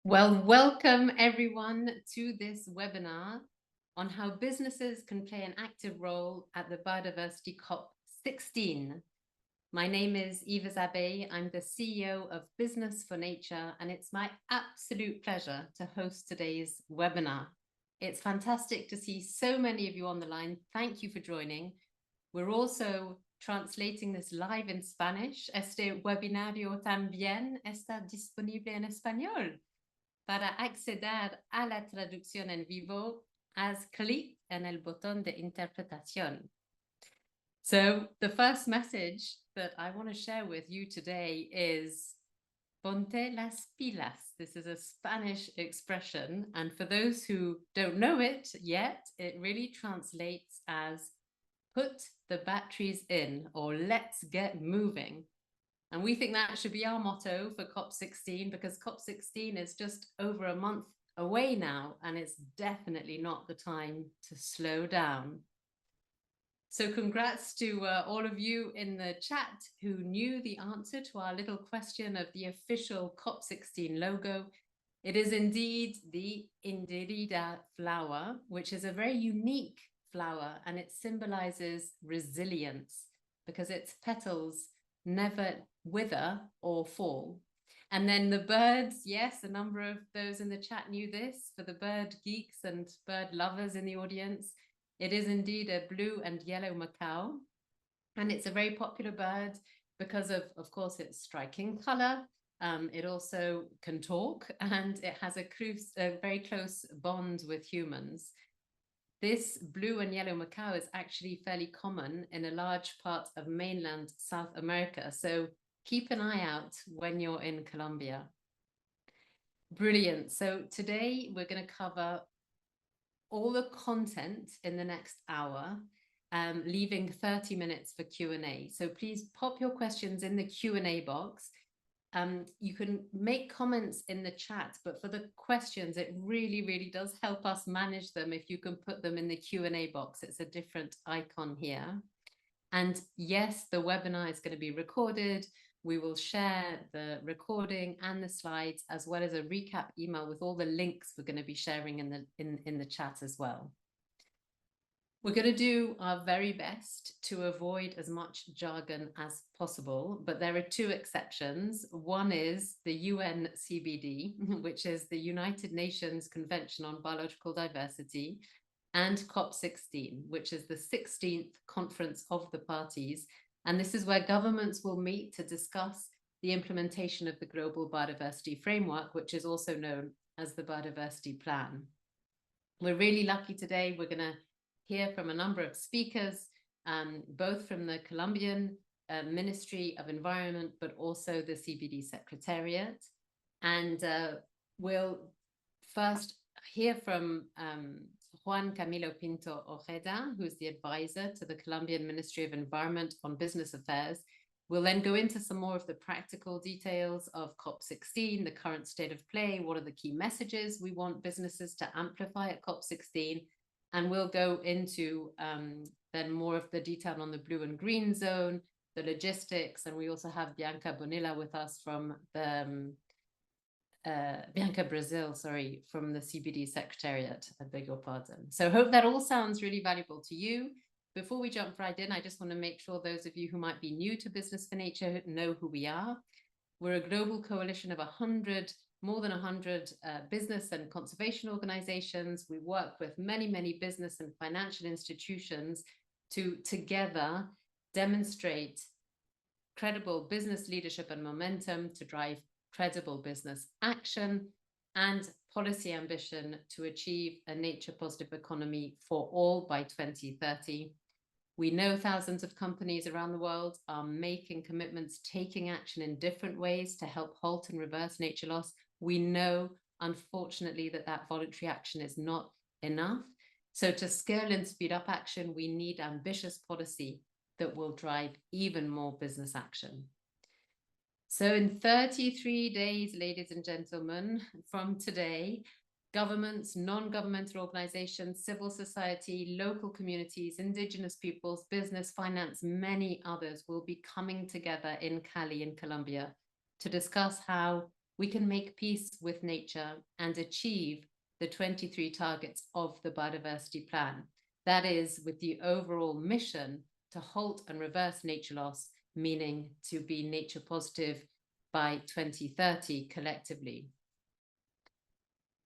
Well, welcome everyone to this webinar on how businesses can play an active role at the Biodiversity COP16. My name is Eva Zabe. I'm the CEO of Business for Nature, and it's my absolute pleasure to host today's webinar. It's fantastic to see so many of you on the line. Thank you for joining. We're also translating this live in Spanish. Este webinario también está disponible en español. Para acceder a la traducción en vivo, haz clic en el botón de interpretación. So the first message that I want to share with you today is ponte las pilas. This is a Spanish expression, and for those who don't know it yet, it really translates as put the batteries in, or let's get moving. And we think that should be our motto for COP16, because COP16 is just over a month away now, and it's definitely not the time to slow down. So congrats to all of you in the chat who knew the answer to our little question of the official COP16 logo. It is indeed the Indirida flower, which is a very unique flower, and it symbolizes resilience because its petals never wither or fall. And then the birds, yes, a number of those in the chat knew this. For the bird geeks and bird lovers in the audience, it is indeed a blue and yellow macaw. And it's a very popular bird because of course, its striking color. It also can talk, and it has a very close bond with humans. This blue and yellow macaw is actually fairly common in a large part of mainland South America. So keep an eye out when you're in Colombia. Brilliant. So today we're going to cover all the content in the next hour, leaving 30 minutes for Q&A. So please pop your questions in the Q&A box. You can make comments in the chat, but for the questions, it really does help us manage them if you can put them in the Q&A box. It's a different icon here. And yes, the webinar is going to be recorded. We will share the recording and the slides, as well as a recap email with all the links we're going to be sharing in the chat as well. We're going to do our very best to avoid as much jargon as possible, but there are two exceptions. One is the UN CBD, which is the United Nations Convention on Biological Diversity, and COP16, which is the 16th Conference of the Parties. And this is where governments will meet to discuss the implementation of the Global Biodiversity Framework, which is also known as the Biodiversity Plan. We're really lucky today. We're going to hear from a number of speakers, both from the Colombian Ministry of Environment, but also the CBD Secretariat. And we'll first hear from Juan Camilo Pinto Ojeda, who's the advisor to the Colombian Ministry of Environment on Business Affairs. We'll then go into some more of the practical details of COP16, the current state of play, what are the key messages we want businesses to amplify at COP16, and we'll go into then more of the detail on the blue and green zone, the logistics, and we also have Bianca Bonilla with us from the Bianca Brazil, sorry, from the CBD Secretariat, I beg your pardon. So hope that all sounds really valuable to you. Before we jump right in, I just want to make sure those of you who might be new to Business for Nature know who we are. We're a global coalition of more than 100 business and conservation organizations. We work with many business and financial institutions to together demonstrate credible business leadership and momentum to drive credible business action and policy ambition to achieve a nature-positive economy for all by 2030. We know thousands of companies around the world are making commitments, taking action in different ways to help halt and reverse nature loss. We know, unfortunately, that voluntary action is not enough. So to scale and speed up action, we need ambitious policy that will drive even more business action. So in 33 days, ladies and gentlemen, from today, governments, non-governmental organizations, civil society, local communities, indigenous peoples, business, finance, many others will be coming together in Cali in Colombia to discuss how we can make peace with nature and achieve the 23 targets of the Biodiversity Plan. That is with the overall mission to halt and reverse nature loss, meaning to be nature positive by 2030 collectively.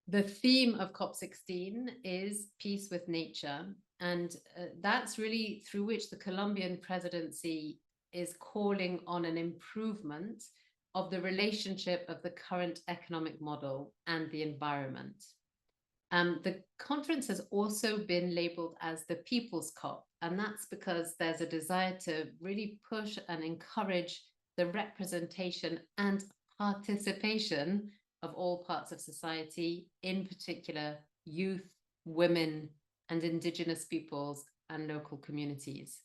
The theme of COP16 is peace with nature, and that's really through which the Colombian presidency is calling on an improvement of the relationship of the current economic model and the environment. The conference has also been labeled as the People's COP, and that's because there's a desire to really push and encourage the representation and participation of all parts of society, in particular youth, women, and indigenous peoples and local communities.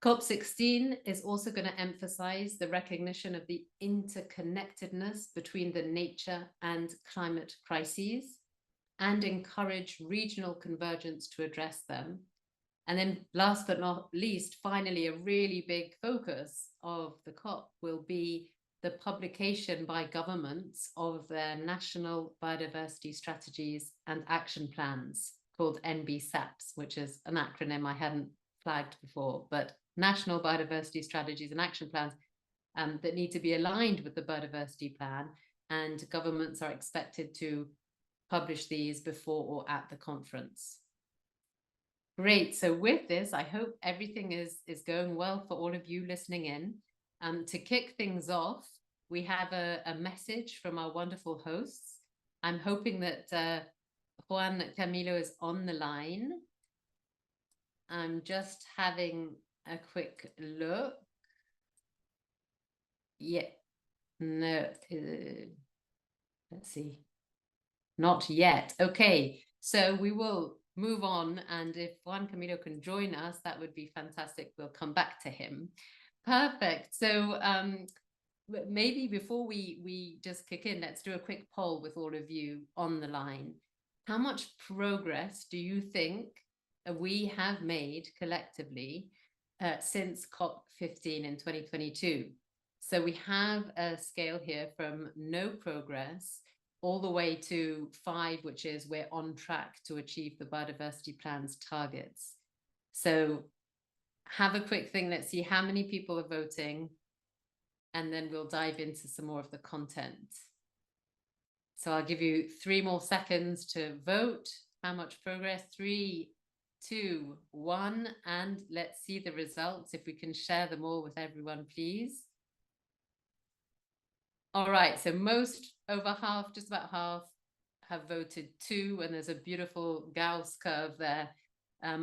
COP16 is also going to emphasize the recognition of the interconnectedness between the nature and climate crises and encourage regional convergence to address them. And then last but not least, finally, a really big focus of the COP will be the publication by governments of their national biodiversity strategies and action plans called NBSAPs, which is an acronym I hadn't flagged before, but national biodiversity strategies and action plans that need to be aligned with the biodiversity plan, and governments are expected to publish these before or at the conference. Great, so with this, I hope everything is going well for all of you listening in. To kick things off, we have a message from our wonderful hosts. I'm hoping that Juan Camilo is on the line. I'm just having a quick look. Yeah, no, let's see. Not yet. Okay, so we will move on, and if Juan Camilo can join us, that would be fantastic. We'll come back to him. Perfect. So maybe before we just kick in, let's do a quick poll with all of you on the line. How much progress do you think we have made collectively since COP15 in 2022? So we have a scale here from no progress all the way to 5, which is we're on track to achieve the biodiversity plan's targets. So have a quick thing. Let's see how many people are voting, and then we'll dive into some more of the content. So I'll give you 3 more seconds to vote. How much progress? 3, 2, 1, and let's see the results. If we can share them all with everyone, please. All right, so most, over half, just about half, have voted 2, and there's a beautiful Gauss curve there,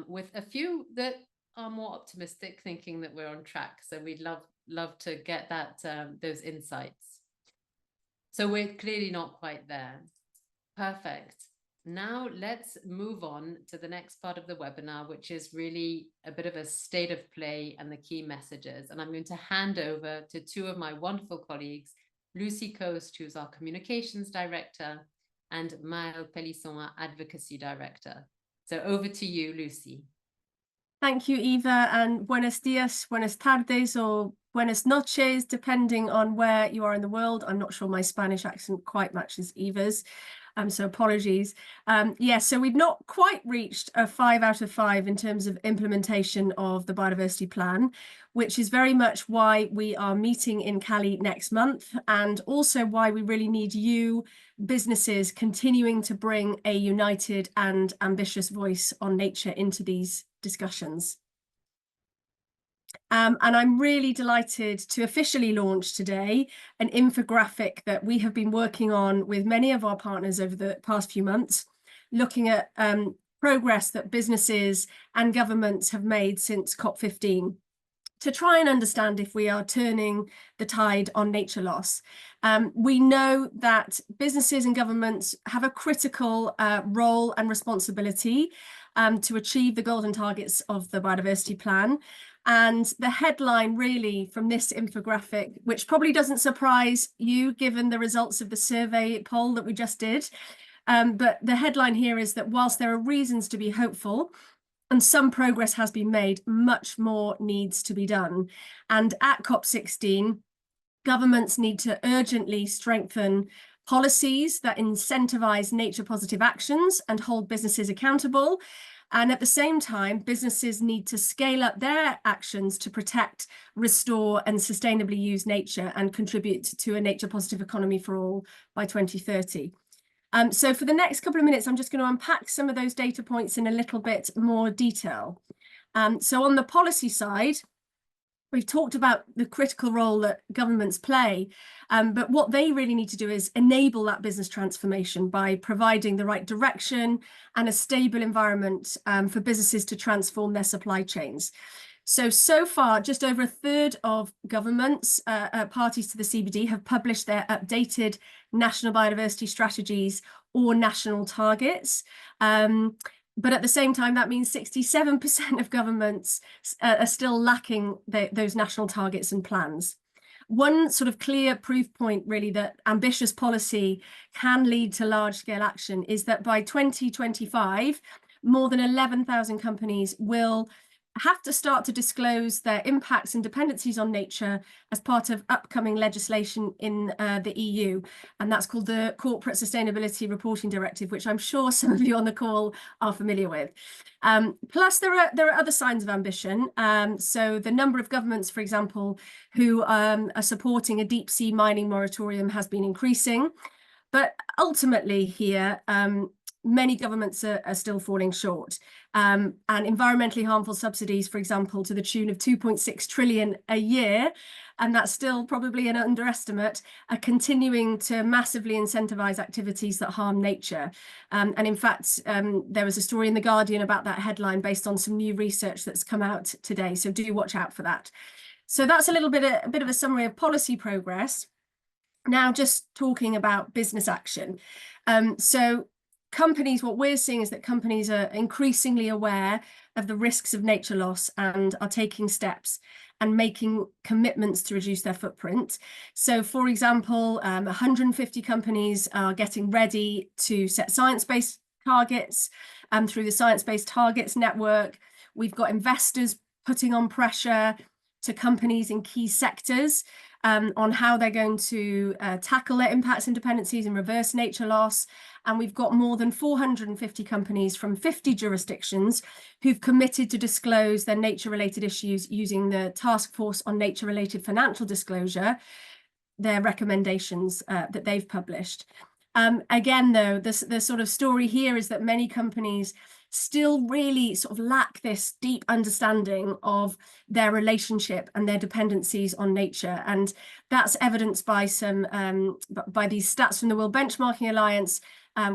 with a few that are more optimistic, thinking that we're on track. So we'd love to get that those insights. So we're clearly not quite there. Perfect. Now let's move on to the next part of the webinar, which is really a bit of a state of play and the key messages. And I'm going to hand over to 2 of my wonderful colleagues, Lucy Coast, who's our Communications Director, and Maëlle Pelisson, our Advocacy Director. So over to you, Lucy. Thank you, Eva, and buenos dias, buenas tardes, or buenas noches, depending on where you are in the world. I'm not sure my Spanish accent quite matches Eva's, so apologies. Yes, so we've not quite reached a 5 out of 5 in terms of implementation of the biodiversity plan, which is very much why we are meeting in Cali next month, and also why we really need you, businesses, continuing to bring a united and ambitious voice on nature into these discussions. And I'm really delighted to officially launch today an infographic that we have been working on with many of our partners over the past few months, looking at progress that businesses and governments have made since COP15, to try and understand if we are turning the tide on nature loss. We know that businesses and governments have a critical role and responsibility to achieve the goals and targets of the biodiversity plan. And the headline really from this infographic, which probably doesn't surprise you given the results of the survey poll that we just did, but the headline here is that whilst there are reasons to be hopeful, and some progress has been made, much more needs to be done. And at COP16, Governments need to urgently strengthen policies that incentivize nature positive actions and hold businesses accountable. And at the same time, businesses need to scale up their actions to protect, restore, and sustainably use nature and contribute to a nature positive economy for all by 2030. So for the next couple of minutes, I'm just going to unpack some of those data points in a little bit more detail. So on the policy side, we've talked about the critical role that governments play, but what they really need to do is enable that business transformation by providing the right direction and a stable environment for businesses to transform their supply chains. So far, just over a third of governments, parties to the CBD, have published their updated national biodiversity strategies or national targets. But at the same time, that means 67% of governments are still lacking those national targets and plans. One sort of clear proof point, really, that ambitious policy can lead to large-scale action is that by 2025, more than 11,000 companies will have to start to disclose their impacts and dependencies on nature as part of upcoming legislation in the EU. And that's called the Corporate Sustainability Reporting Directive, which I'm sure some of you on the call are familiar with. Plus, there are other signs of ambition. So the number of governments, for example, who are supporting a deep sea mining moratorium has been increasing. But ultimately here, many governments are still falling short. And environmentally harmful subsidies, for example, to the tune of 2.6 trillion a year, and that's still probably an underestimate, are continuing to massively incentivize activities that harm nature. And in fact, there was a story in The Guardian about that headline based on some new research that's come out today. So do watch out for that. So that's a bit of a summary of policy progress. Now, just talking about business action. So companies, what we're seeing is that companies are increasingly aware of the risks of nature loss and are taking steps and making commitments to reduce their footprint. So, for example, 150 companies are getting ready to set science-based targets through the Science-Based Targets Network. We've got investors putting on pressure to companies in key sectors on how they're going to tackle their impacts and dependencies and reverse nature loss. And we've got more than 450 companies from 50 jurisdictions who've committed to disclose their nature-related issues using the Task Force on Nature-Related Financial Disclosure, their recommendations that they've published. Again, though, the sort of story here is that many companies still really sort of lack this deep understanding of their relationship and their dependencies on nature. And that's evidenced by by these stats from the World Benchmarking Alliance,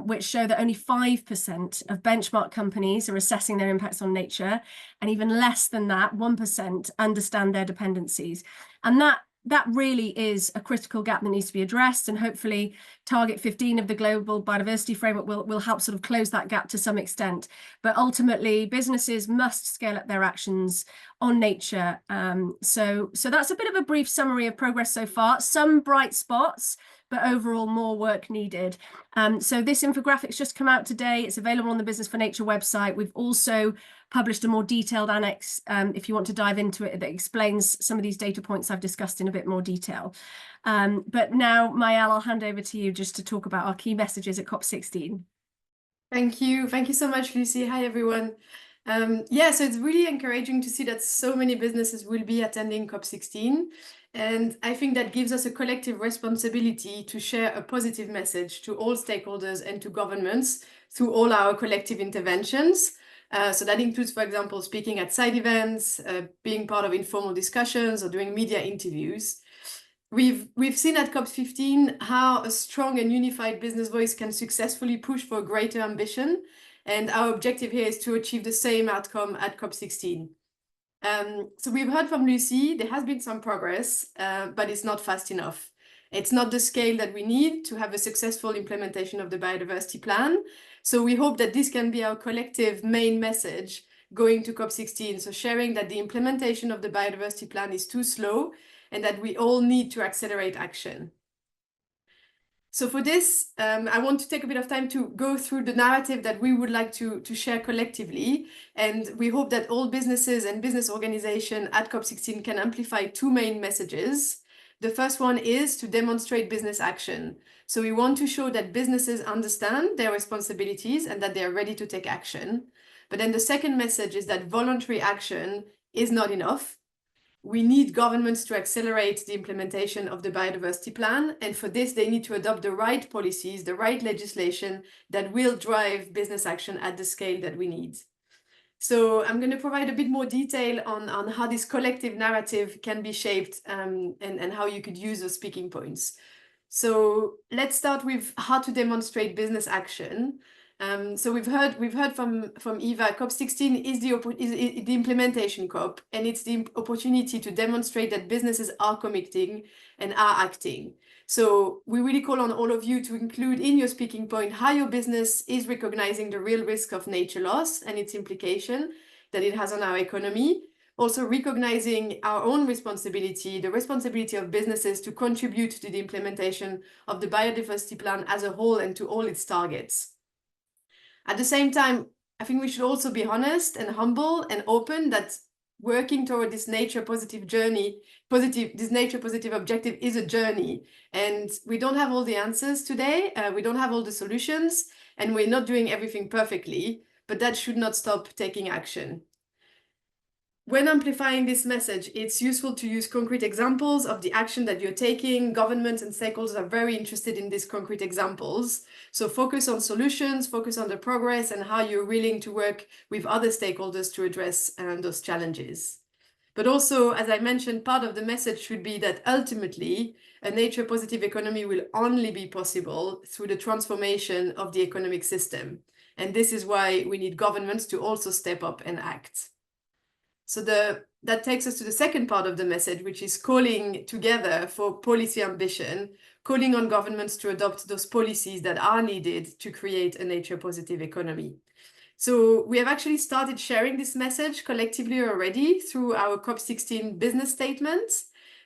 which show that only 5% of benchmark companies are assessing their impacts on nature, and even less than that, 1%, understand their dependencies. And that really is a critical gap that needs to be addressed, and hopefully Target 15 of the Global Biodiversity Framework will help sort of close that gap to some extent. But ultimately, businesses must scale up their actions on nature. So that's a bit of a brief summary of progress so far. Some bright spots, but overall more work needed. So this infographic's just come out today. It's available on the Business for Nature website. We've also published a more detailed annex if you want to dive into it, that explains some of these data points I've discussed in a bit more detail. But now, Mayal, I'll hand over to you just to talk about our key messages at COP16. Thank you. Thank you so much, Lucy. Hi, everyone. Yeah, so it's really encouraging to see that so many businesses will be attending COP16. And I think that gives us a collective responsibility to share a positive message to all stakeholders and to governments through all our collective interventions. So that includes, for example, speaking at side events, being part of informal discussions, or doing media interviews. We've seen at COP15 how a strong and unified business voice can successfully push for greater ambition. And our objective here is to achieve the same outcome at COP16. So we've heard from Lucy, there has been some progress, but it's not fast enough. It's not the scale that we need to have a successful implementation of the biodiversity plan. So we hope that this can be our collective main message going to COP16. So sharing that the implementation of the biodiversity plan is too slow and that we all need to accelerate action. So for this, I want to take a bit of time to go through the narrative that we would like to share collectively. And we hope that all businesses and business organizations at COP16 can amplify two main messages. The first one is to demonstrate business action. So we want to show that businesses understand their responsibilities and that they are ready to take action. But then the second message is that voluntary action is not enough. We need governments to accelerate the implementation of the biodiversity plan. And for this, they need to adopt the right policies, the right legislation that will drive business action at the scale that we need. So I'm going to provide a bit more detail on how this collective narrative can be shaped and how you could use those speaking points. So let's start with how to demonstrate business action. So we've heard from Eva, COP16 is the implementation COP, and it's the opportunity to demonstrate that businesses are committing and are acting. So we really call on all of you to include in your speaking point how your business is recognizing the real risk of nature loss and its implication that it has on our economy. Also recognizing our own responsibility, the responsibility of businesses to contribute to the implementation of the biodiversity plan as a whole and to all its targets. At the same time, I think we should also be honest and humble and open that working toward this nature positive journey, this nature positive objective is a journey. And we don't have all the answers today. We don't have all the solutions, and we're not doing everything perfectly, but that should not stop taking action. When amplifying this message, it's useful to use concrete examples of the action that you're taking. Governments and stakeholders are very interested in these concrete examples. So focus on solutions, focus on the progress and how you're willing to work with other stakeholders to address those challenges. But also, as I mentioned, part of the message should be that ultimately, a nature positive economy will only be possible through the transformation of the economic system. And this is why we need governments to also step up and act. So that takes us to the second part of the message, which is calling together for policy ambition, calling on governments to adopt those policies that are needed to create a nature positive economy. So we have actually started sharing this message collectively already through our COP16 business statement.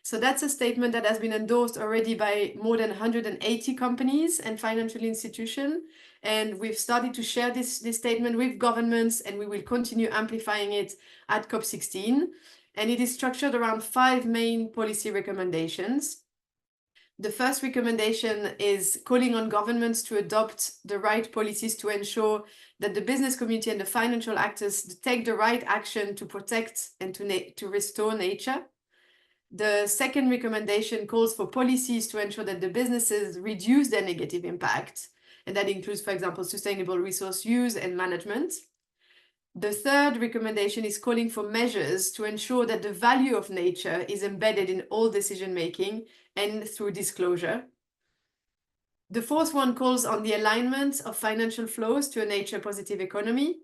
So that's a statement that has been endorsed already by more than 180 companies and financial institutions. And we've started to share this statement with governments, and we will continue amplifying it at COP16. And it is structured around 5 main policy recommendations. The first recommendation is calling on governments to adopt the right policies to ensure that the business community and the financial actors take the right action to protect and to restore nature. The second recommendation calls for policies to ensure that the businesses reduce their negative impact. And that includes, for example, sustainable resource use and management. The third recommendation is calling for measures to ensure that the value of nature is embedded in all decision-making and through disclosure. The fourth one calls on the alignment of financial flows to a nature-positive economy.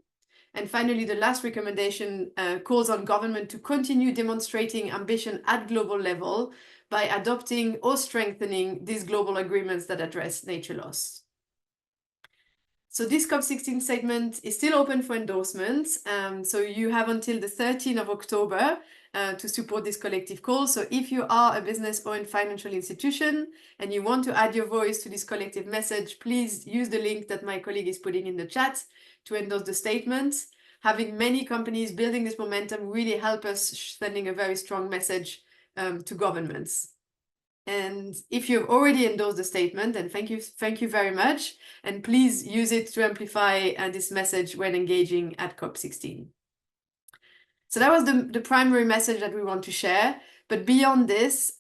And finally, the last recommendation calls on government to continue demonstrating ambition at global level by adopting or strengthening these global agreements that address nature loss. So this COP16 statement is still open for endorsement. So you have until the 13th of October to support this collective call. So if you are a business or a financial institution and you want to add your voice to this collective message, please use the link that my colleague is putting in the chat to endorse the statement. Having many companies building this momentum really help us sending a very strong message to governments. And if you've already endorsed the statement, then thank you very much. And please use it to amplify this message when engaging at COP16. So that was the primary message that we want to share. But beyond this,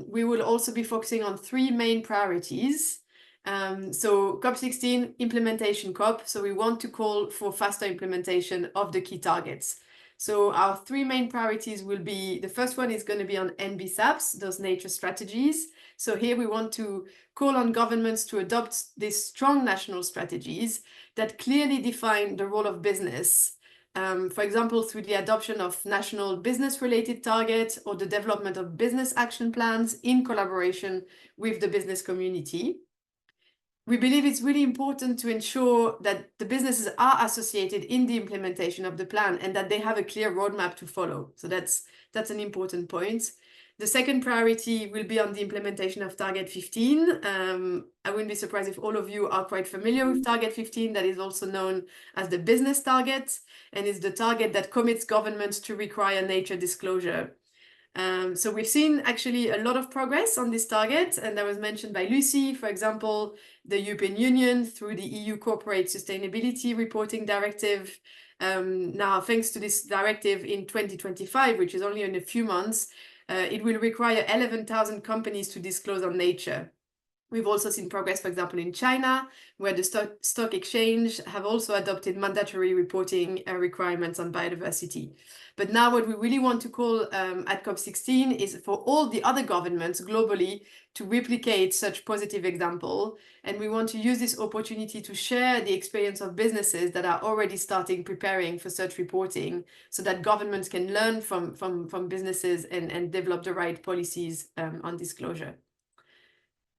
we will also be focusing on 3 main priorities. So COP16 implementation COP. So we want to call for faster implementation of the key targets. So our 3 main priorities will be, the first one is going to be on NBSAPs, those nature strategies. So here we want to call on governments to adopt these strong national strategies that clearly define the role of business. For example, through the adoption of national business-related targets or the development of business action plans in collaboration with the business community. We believe it's really important to ensure that the businesses are associated in the implementation of the plan and that they have a clear roadmap to follow. So that's an important point. The second priority will be on the implementation of Target 15. I wouldn't be surprised if all of you are quite familiar with Target 15, that is also known as the business target, and is the target that commits governments to require nature disclosure. So we've seen actually a lot of progress on this target, and that was mentioned by Lucy. For example, the European Union through the EU Corporate Sustainability Reporting Directive. Now, thanks to this directive in 2025, which is only in a few months, it will require 11,000 companies to disclose on nature. We've also seen progress, for example, in China, where the stock exchange have also adopted mandatory reporting requirements on biodiversity. But now what we really want to call at COP16 is for all the other governments globally to replicate such positive example. And we want to use this opportunity to share the experience of businesses that are already starting preparing for such reporting so that governments can learn from businesses and develop the right policies on disclosure.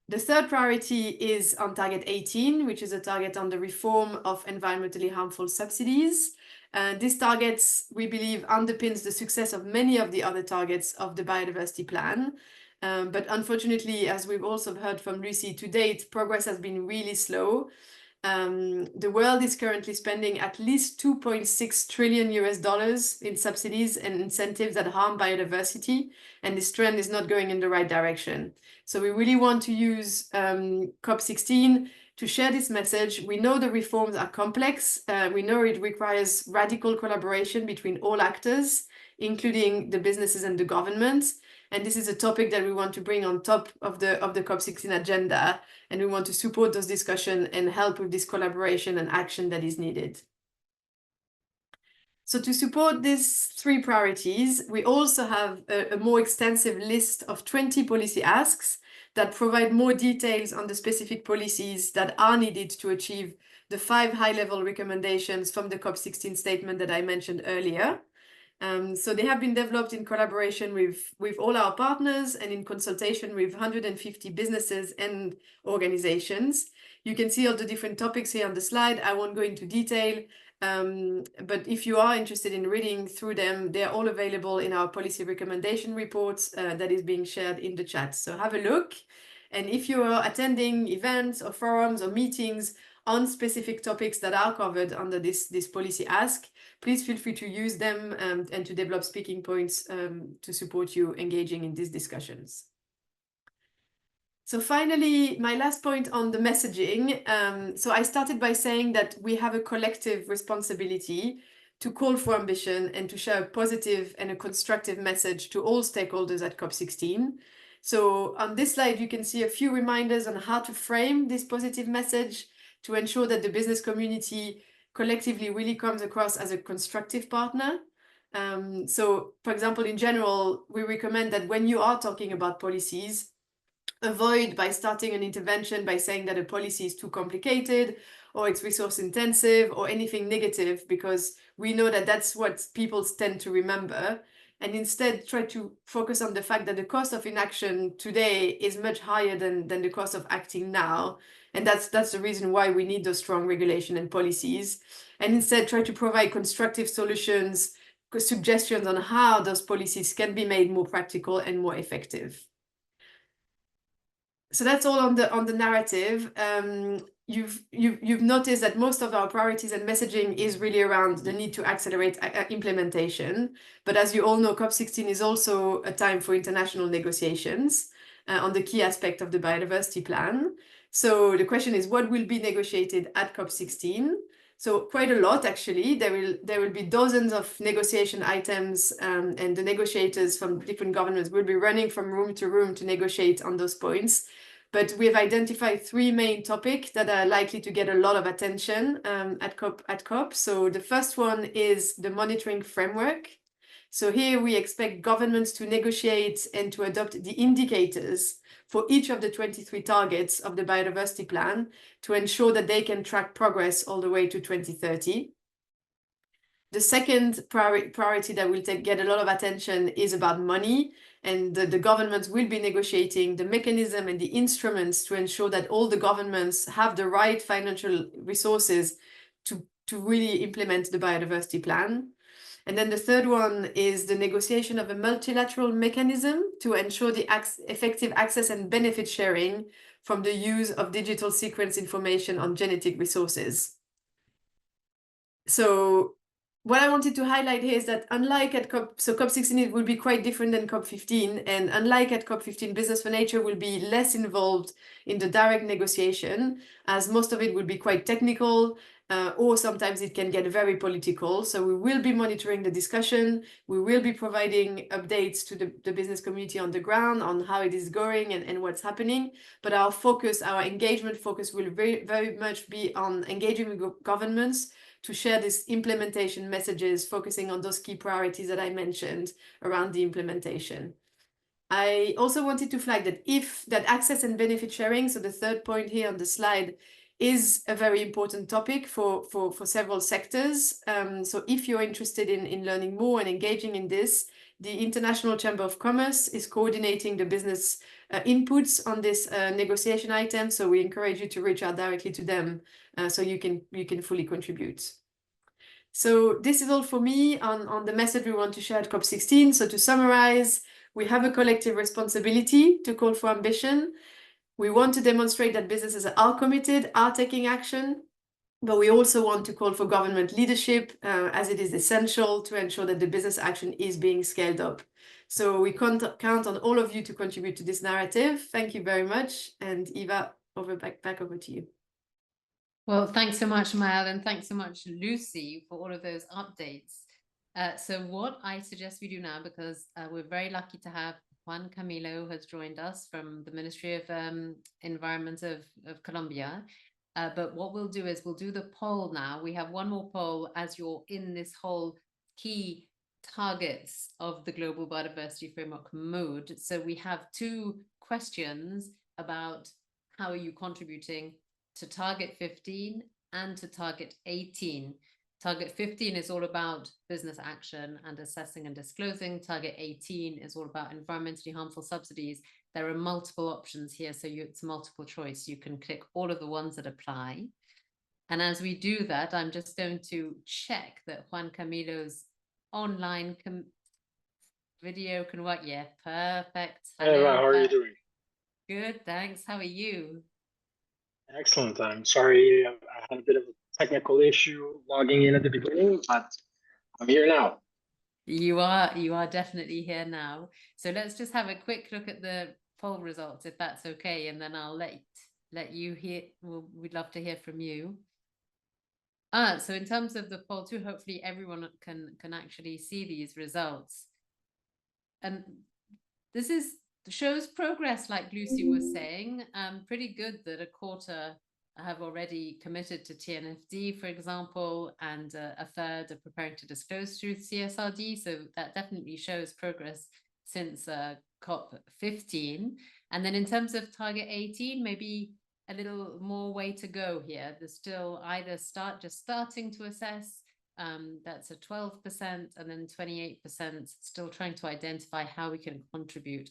The third priority is on target 18, which is a target on the reform of environmentally harmful subsidies. This target, we believe, underpins the success of many of the other targets of the biodiversity plan. But unfortunately, as we've also heard from Lucy, to date, progress has been really slow. The world is currently spending at least $2.6 trillion in subsidies and incentives that harm biodiversity, and this trend is not going in the right direction. So we really want to use COP16 to share this message. We know the reforms are complex. We know it requires radical collaboration between all actors, including the businesses and the governments. And this is a topic that we want to bring on top of the COP16 agenda. And we want to support those discussions and help with this collaboration and action that is needed. So to support these three priorities, we also have a more extensive list of 20 policy asks that provide more details on the specific policies that are needed to achieve the 5 high-level recommendations from the COP16 statement that I mentioned earlier. So they have been developed in collaboration with all our partners and in consultation with 150 businesses and organizations. You can see all the different topics here on the slide. I won't go into detail, but if you are interested in reading through them, they're all available in our policy recommendation reports that is being shared in the chat. So have a look. And if you are attending events or forums or meetings on specific topics that are covered under this policy ask, please feel free to use them and to develop speaking points to support you engaging in these discussions. So finally, my last point on the messaging. So I started by saying that we have a collective responsibility to call for ambition and to share a positive and a constructive message to all stakeholders at COP16. So on this slide, you can see a few reminders on how to frame this positive message to ensure that the business community collectively really comes across as a constructive partner. So, for example, in general, we recommend that when you are talking about policies, avoid by starting an intervention by saying that a policy is too complicated or it's resource intensive or anything negative, because we know that that's what people tend to remember. And instead try to focus on the fact that the cost of inaction today is much higher than the cost of acting now. And that's the reason why we need those strong regulation and policies. And instead try to provide constructive solutions, suggestions on how those policies can be made more practical and more effective. So that's all on the narrative. You've noticed that most of our priorities and messaging is really around the need to accelerate implementation. But as you all know, COP16 is also a time for international negotiations on the key aspect of the biodiversity plan. So the question is, what will be negotiated at COP16? So quite a lot, actually. There will be dozens of negotiation items, and the negotiators from different governments will be running from room to room to negotiate on those points. But we've identified 3 main topics that are likely to get a lot of attention at COP. So the first one is the monitoring framework. So here we expect governments to negotiate and to adopt the indicators for each of the 23 targets of the biodiversity plan to ensure that they can track progress all the way to 2030. The second priority that will get a lot of attention is about money, and the governments will be negotiating the mechanism and the instruments to ensure that all the governments have the right financial resources to really implement the biodiversity plan. And then the third one is the negotiation of a multilateral mechanism to ensure the effective access and benefit sharing from the use of digital sequence information on genetic resources. So what I wanted to highlight here is that unlike at COP16, it will be quite different than COP15. And unlike at COP15, Business for Nature will be less involved in the direct negotiation, as most of it will be quite technical, or sometimes it can get very political. So we will be monitoring the discussion. We will be providing updates to the business community on the ground on how it is going and what's happening. But our focus, our engagement focus will very much be on engaging with governments to share these implementation messages, focusing on those key priorities that I mentioned around the implementation. I also wanted to flag that that access and benefit sharing, so the third point here on the slide, is a very important topic for several sectors. So if you're interested in learning more and engaging in this, the International Chamber of Commerce is coordinating the business inputs on this negotiation item. So we encourage you to reach out directly to them so you can fully contribute. So this is all for me on the message we want to share at COP16. So to summarize, we have a collective responsibility to call for ambition. We want to demonstrate that businesses are committed, are taking action, but we also want to call for government leadership as it is essential to ensure that the business action is being scaled up. So we count on all of you to contribute to this narrative. Thank you very much. And Eva, back over to you. Well, thanks so much, Maëlle, and thanks so much, Lucy, for all of those updates. So what I suggest we do now, because we're very lucky to have Juan Camilo, who has joined us from the Ministry of Environment of Colombia. But what we'll do is we'll do the poll now. We have one more poll as you're in this whole key targets of the Global Biodiversity Framework mode. So we have 2 questions about how are you contributing to target 15 and to target 18. Target 15 is all about business action and assessing and disclosing. Target 18 is all about environmentally harmful subsidies. There are multiple options here, so it's multiple choice. You can click all of the ones that apply. And as we do that, I'm just going to check that Juan Camilo's online video can work. Yeah, perfect. Hello, how are you doing? Good, thanks. How are you? Excellent. I'm sorry, I had a bit of a technical issue logging in at the beginning, but I'm here now. You are definitely here now. So let's just have a quick look at the poll results, if that's okay, and then I'll let you hear. We'd love to hear from you. So in terms of the poll too, hopefully everyone can actually see these results. And this shows progress, like Lucy was saying. Pretty good that a quarter have already committed to TNFD, for example, and a third are preparing to disclose through CSRD. So that definitely shows progress since COP15. And then in terms of target 18, maybe a little more way to go here. There's still either just starting to assess, that's a 12%, and then 28% still trying to identify how we can contribute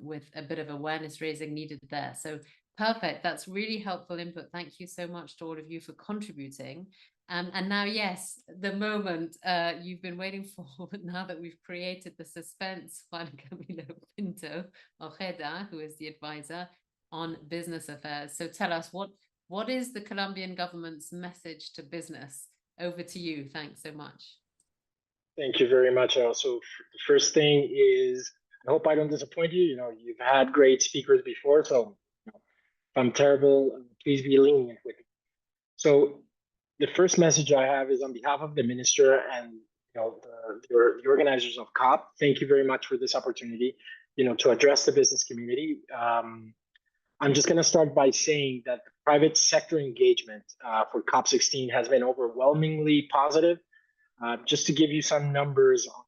with a bit of awareness raising needed there. So perfect. That's really helpful input. Thank you so much to all of you for contributing. And now, yes, the moment you've been waiting for, now that we've created the suspense, Juan Camilo Pinto Ojeda, who is the advisor on business affairs. So tell us, what is the Colombian government's message to business? Over to you. Thanks so much. Thank you very much. Also, the first thing is, I hope I don't disappoint you. You know, you've had great speakers before, so if I'm terrible, please be lenient with me. So the first message I have is on behalf of the minister and the organizers of COP. Thank you very much for this opportunity, to address the business community. I'm just going to start by saying that the private sector engagement for COP16 has been overwhelmingly positive. Just to give you some numbers on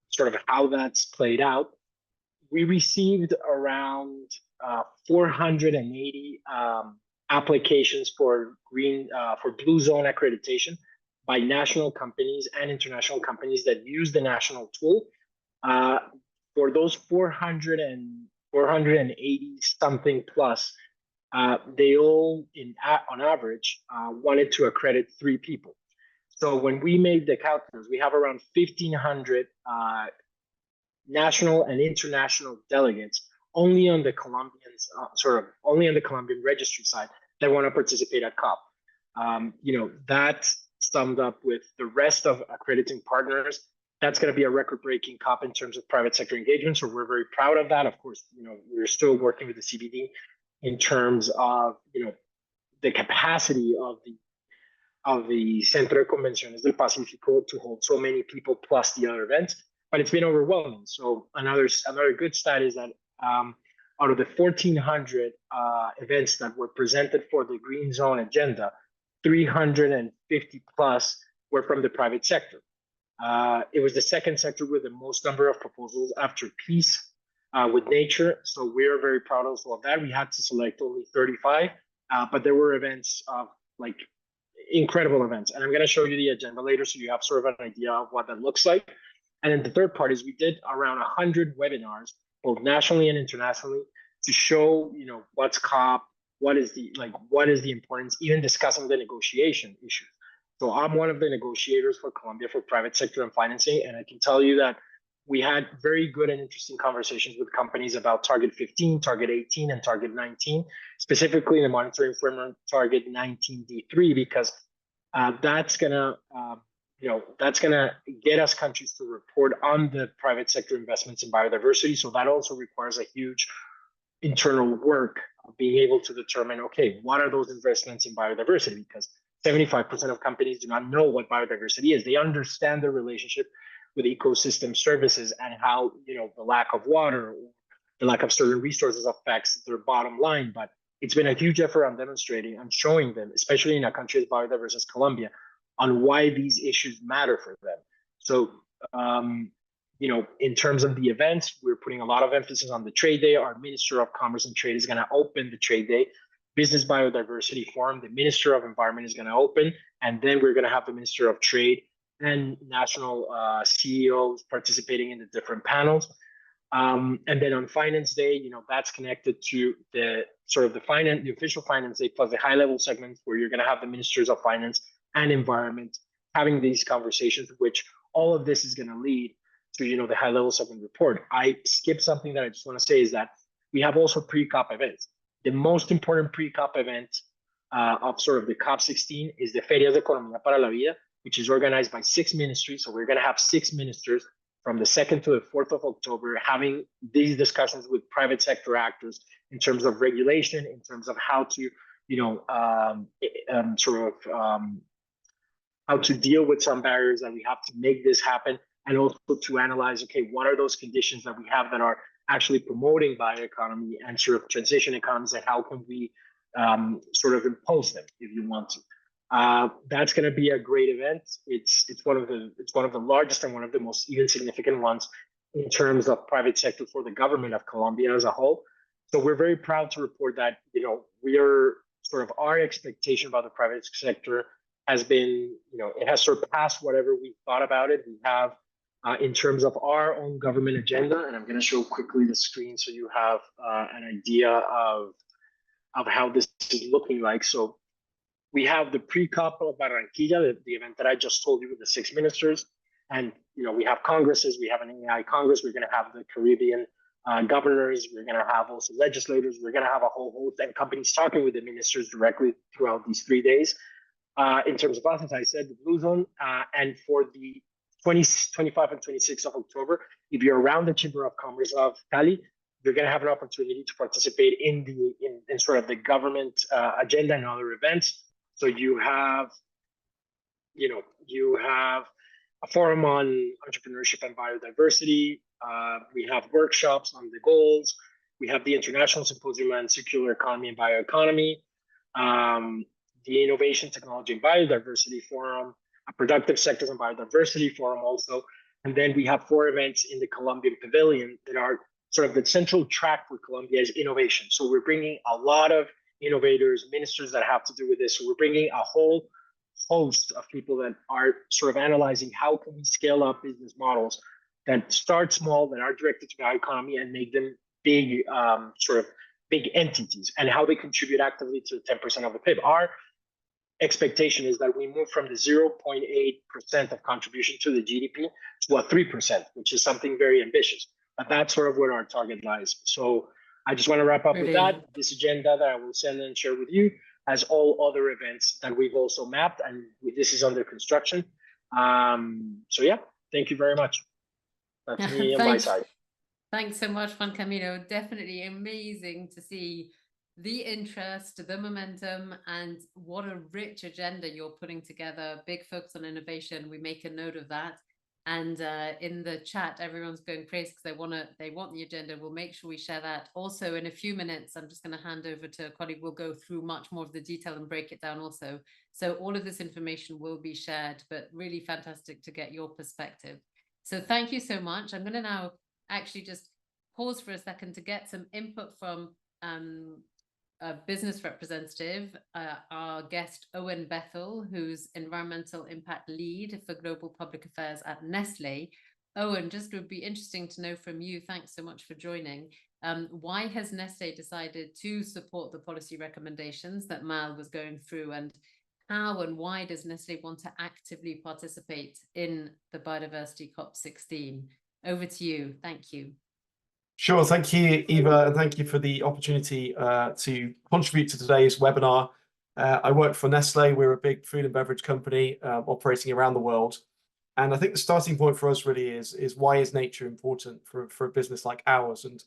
sort of how that's played out, we received around 480 applications for Blue Zone accreditation by national companies and international companies that use the national tool. For those 480 something plus, they all, on average, wanted to accredit 3 people. So when we made the calculus, we have around 1,500 national and international delegates only on the Colombians, only on the Colombian registry side that want to participate at COP. That summed up with the rest of accrediting partners. That's going to be a record-breaking COP in terms of private sector engagement. So we're very proud of that. Of course, we're still working with the CBD in terms of the capacity of the Centro de Convenciones del Pacífico to hold so many people plus the other events, but it's been overwhelming. So another good stat is that out of the 1,400 events that were presented for the Green Zone agenda, 350 plus were from the private sector. It was the second sector with the most number of proposals after peace with nature. So we're very proud also of that. We had to select only 35, but there were events of incredible events. And I'm going to show you the agenda later so you have sort of an idea of what that looks like. And then the third part is we did around 100 webinars, both nationally and internationally, to show, what's COP, what is the importance, even discussing the negotiation issues. So I'm one of the negotiators for Colombia for private sector and financing, and I can tell you that we had very good and interesting conversations with companies about Target 15, Target 18, and Target 19, specifically in the monitoring framework Target 19D3, because that's gonna get us countries to report on the private sector investments in biodiversity. So that also requires a huge internal work of being able to determine, okay, what are those investments in biodiversity? Because 75% of companies do not know what biodiversity is. They understand the relationship with ecosystem services and how the lack of water or the lack of certain resources affects their bottom line. But it's been a huge effort on demonstrating and showing them, especially in a country as biodiverse as Colombia, on why these issues matter for them. So, in terms of the events, we're putting a lot of emphasis on the trade day. Our Minister of Commerce and Trade is going to open the trade day. Business Biodiversity Forum, the Minister of Environment is going to open, and then we're going to have the Minister of Trade and national CEOs participating in the different panels. And then on Finance Day, that's connected to the official Finance Day plus the high-level segments where you're going to have the Ministers of Finance and Environment having these conversations, which all of this is going to lead to the high-level segment report. I skipped something that I just want to say is that we have also pre-COP events. The most important pre-COP event of sort of the COP16 is the Ferias de Economía para la Vida, which is organized by 6 ministries. So we're going to have 6 ministers from the 2nd to the 4th of October having these discussions with private sector actors in terms of regulation, in terms of how to, how to deal with some barriers that we have to make this happen, and also to analyze, okay, what are those conditions that we have that are actually promoting bioeconomy and sort of transition economies, and how can we sort of impose them if you want to. That's going to be a great event. It's one of the largest and one of the most even significant ones in terms of private sector for the government of Colombia as a whole. So we're very proud to report that we are sort of, our expectation about the private sector has been, it has surpassed whatever we thought about it. We have in terms of our own government agenda, and I'm going to show quickly the screen so you have an idea of how this is looking like. So we have the pre-COP of Barranquilla, the event that I just told you with the 6 ministers. And, we have congresses, we have an AI Congress, we're going to have the Caribbean governors, we're going to have also legislators, we're going to have a whole host and companies talking with the ministers directly throughout these 3 days. In terms of us, as I said, the Blue Zone, and for the 25 and 26 of October, if you're around the Chamber of Commerce of Cali, you're going to have an opportunity to participate in sort of the government agenda and other events. So you have a forum on entrepreneurship and biodiversity. We have workshops on the goals. We have the International Symposium on Circular Economy and Bioeconomy, the Innovation, Technology, and Biodiversity Forum, a Productive Sectors and Biodiversity Forum also. And then we have 4 events in the Colombian Pavilion that are sort of the central track for Colombia is innovation. So we're bringing a lot of innovators, ministers that have to do with this. So we're bringing a whole host of people that are sort of analyzing how can we scale up business models that start small, that are directed to the economy, and make them big, sort of big entities, and how they contribute actively to 10% of the PIB. Our expectation is that we move from the 0.8% of contribution to the GDP to a 3%, which is something very ambitious. But that's sort of where our target lies. So I just want to wrap up with that. This agenda that I will send and share with you as all other events that we've also mapped, and this is under construction. So yeah, thank you very much. That's me on my side. Thanks so much, Juan Camilo. Definitely amazing to see the interest, the momentum, and what a rich agenda you're putting together. Big focus on innovation. We make a note of that. And in the chat, everyone's going crazy because they want the agenda. We'll make sure we share that. Also, in a few minutes, I'm just going to hand over to a colleague. We'll go through much more of the detail and break it down also. So all of this information will be shared, but really fantastic to get your perspective. So thank you so much. I'm going to now actually just pause for a second to get some input from a business representative, our guest Owen Bethel, who's Environmental Impact Lead for Global Public Affairs at Nestle. Owen, just would be interesting to know from you, thanks so much for joining. Why has Nestle decided to support the policy recommendations that Mal was going through, and how and why does Nestle want to actively participate in the Biodiversity COP16? Over to you. Thank you. Sure. Thank you, Eva, and thank you for the opportunity to contribute to today's webinar. I work for Nestle. We're a big food and beverage company operating around the world. And I think the starting point for us really is why is nature important for a business like ours? And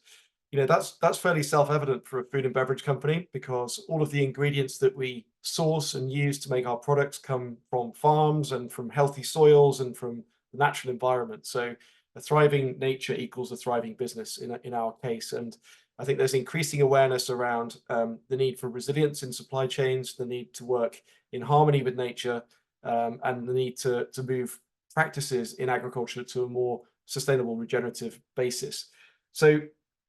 that's fairly self-evident for a food and beverage company, because all of the ingredients that we source and use to make our products come from farms and from healthy soils and from the natural environment. So a thriving nature equals a thriving business in our case. And I think there's increasing awareness around the need for resilience in supply chains, the need to work in harmony with nature, and the need to move practices in agriculture to a more sustainable, regenerative basis. So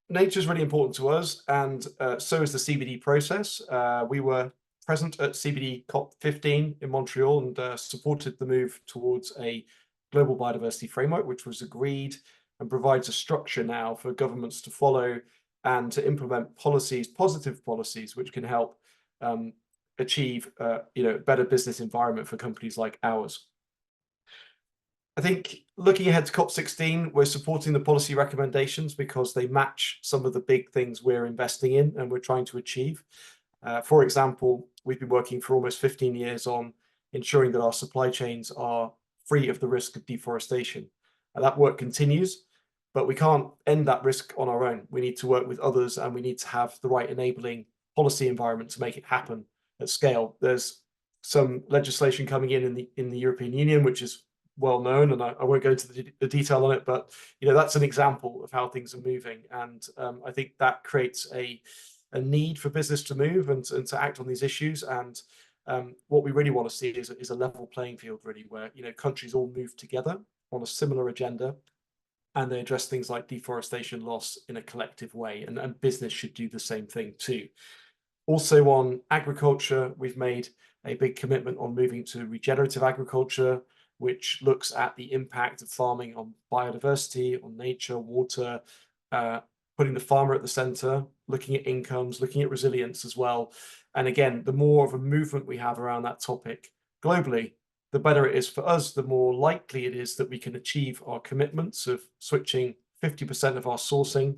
nature is really important to us, and so is the CBD process. We were present at CBD COP15 in Montreal and supported the move towards a global biodiversity framework, which was agreed and provides a structure now for governments to follow and to implement policies, positive policies, which can help achieve a better business environment for companies like ours. I think looking ahead to COP16, we're supporting the policy recommendations because they match some of the big things we're investing in and we're trying to achieve. For example, we've been working for almost 15 years on ensuring that our supply chains are free of the risk of deforestation. And that work continues, but we can't end that risk on our own. We need to work with others, and we need to have the right enabling policy environment to make it happen at scale. There's some legislation coming in the European Union, which is well known, and I won't go into the detail on it, but that's an example of how things are moving. And I think that creates a need for business to move and to act on these issues. And what we really want to see is a level playing field, really, where countries all move together on a similar agenda, and they address things like deforestation loss in a collective way, and business should do the same thing too. Also on agriculture, we've made a big commitment on moving to regenerative agriculture, which looks at the impact of farming on biodiversity, on nature, water, putting the farmer at the center, looking at incomes, looking at resilience as well. And again, the more of a movement we have around that topic globally, the better it is for us, the more likely it is that we can achieve our commitments of switching 50% of our sourcing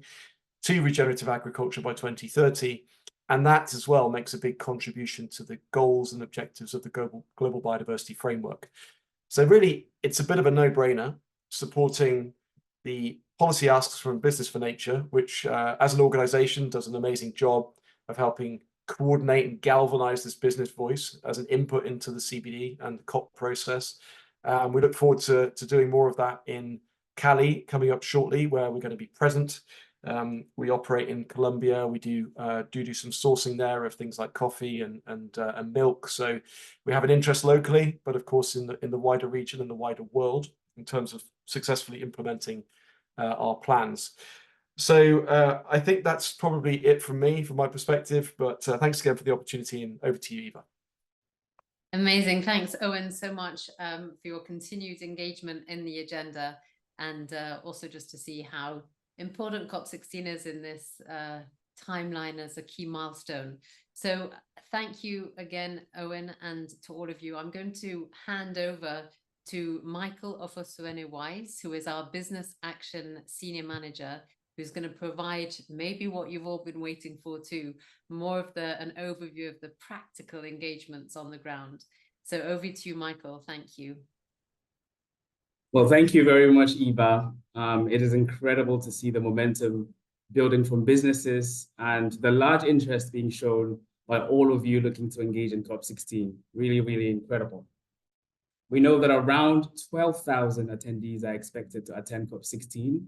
to regenerative agriculture by 2030. And that as well makes a big contribution to the goals and objectives of the global biodiversity framework. So really, it's a bit of a no-brainer supporting the policy asks from Business for Nature, which as an organization does an amazing job of helping coordinate and galvanize this business voice as an input into the CBD and the COP process. We look forward to doing more of that in Cali coming up shortly, where we're going to be present. We operate in Colombia. We do some sourcing there of things like coffee and milk. So we have an interest locally, but of course in the wider region and the wider world in terms of successfully implementing our plans. So I think that's probably it from me, from my perspective. But thanks again for the opportunity, and over to you, Eva. Amazing. Thanks, Owen, so much for your continued engagement in the agenda, and also just to see how important COP16 is in this timeline as a key milestone. So thank you again, Owen, and to all of you. I'm going to hand over to Michael Ofosuene-Wise, who is our Business Action Senior Manager, who's going to provide maybe what you've all been waiting for too, more of an overview of the practical engagements on the ground. So over to you, Michael. Thank you. Well, thank you very much, Eva. It is incredible to see the momentum building from businesses and the large interest being shown by all of you looking to engage in COP16. Really, really incredible. We know that around 12,000 attendees are expected to attend COP16,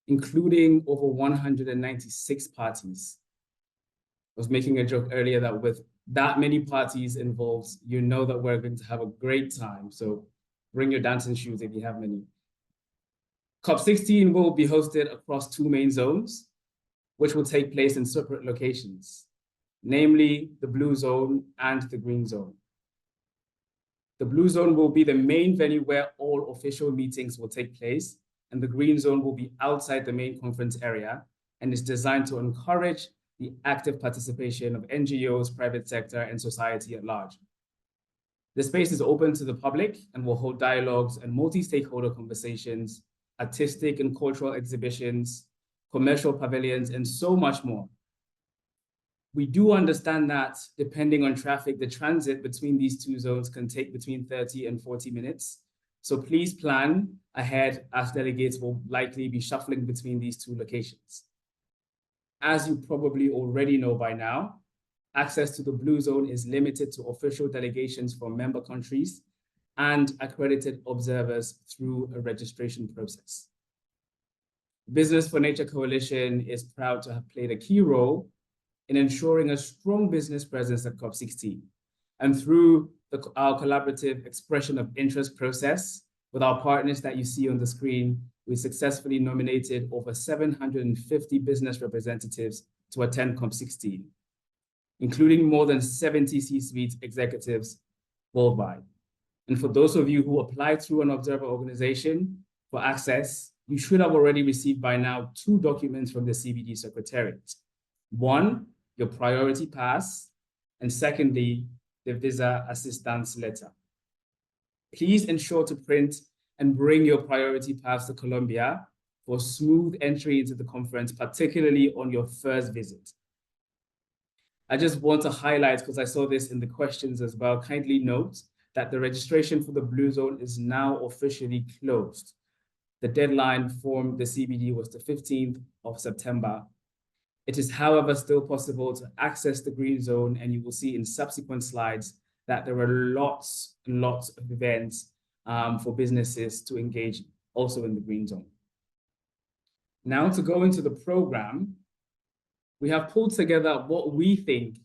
including over 196 parties. I was making a joke earlier that with that many parties involved, you know that we're going to have a great time. So bring your dancing shoes if you have many. COP16 will be hosted across 2 main zones, which will take place in separate locations, namely the blue zone and the green zone. The blue zone will be the main venue where all official meetings will take place, and the green zone will be outside the main conference area and is designed to encourage the active participation of NGOs, private sector, and society at large. The space is open to the public and will hold dialogues and multi-stakeholder conversations, artistic and cultural exhibitions, commercial pavilions, and so much more. We do understand that depending on traffic, the transit between these 2 zones can take between 30 and 40 minutes. So please plan ahead, as delegates will likely be shuffling between these 2 locations. As you probably already know by now, access to the blue zone is limited to official delegations from member countries and accredited observers through a registration process. Business for Nature Coalition is proud to have played a key role in ensuring a strong business presence at COP16. And through our collaborative expression of interest process with our partners that you see on the screen, we successfully nominated over 750 business representatives to attend COP16, including more than 70 C-suite executives worldwide. And for those of you who applied through an observer organization for access, you should have already received by now 2 documents from the CBD Secretariat. One, your priority pass, and secondly, the visa assistance letter. Please ensure to print and bring your priority pass to Colombia for smooth entry into the conference, particularly on your first visit. I just want to highlight, because I saw this in the questions as well, kindly note that the registration for the blue zone is now officially closed. The deadline for the CBD was the 15th of September. It is, however, still possible to access the green zone, and you will see in subsequent slides that there are lots and lots of events for businesses to engage also in the green zone. Now to go into the program, we have pulled together what we think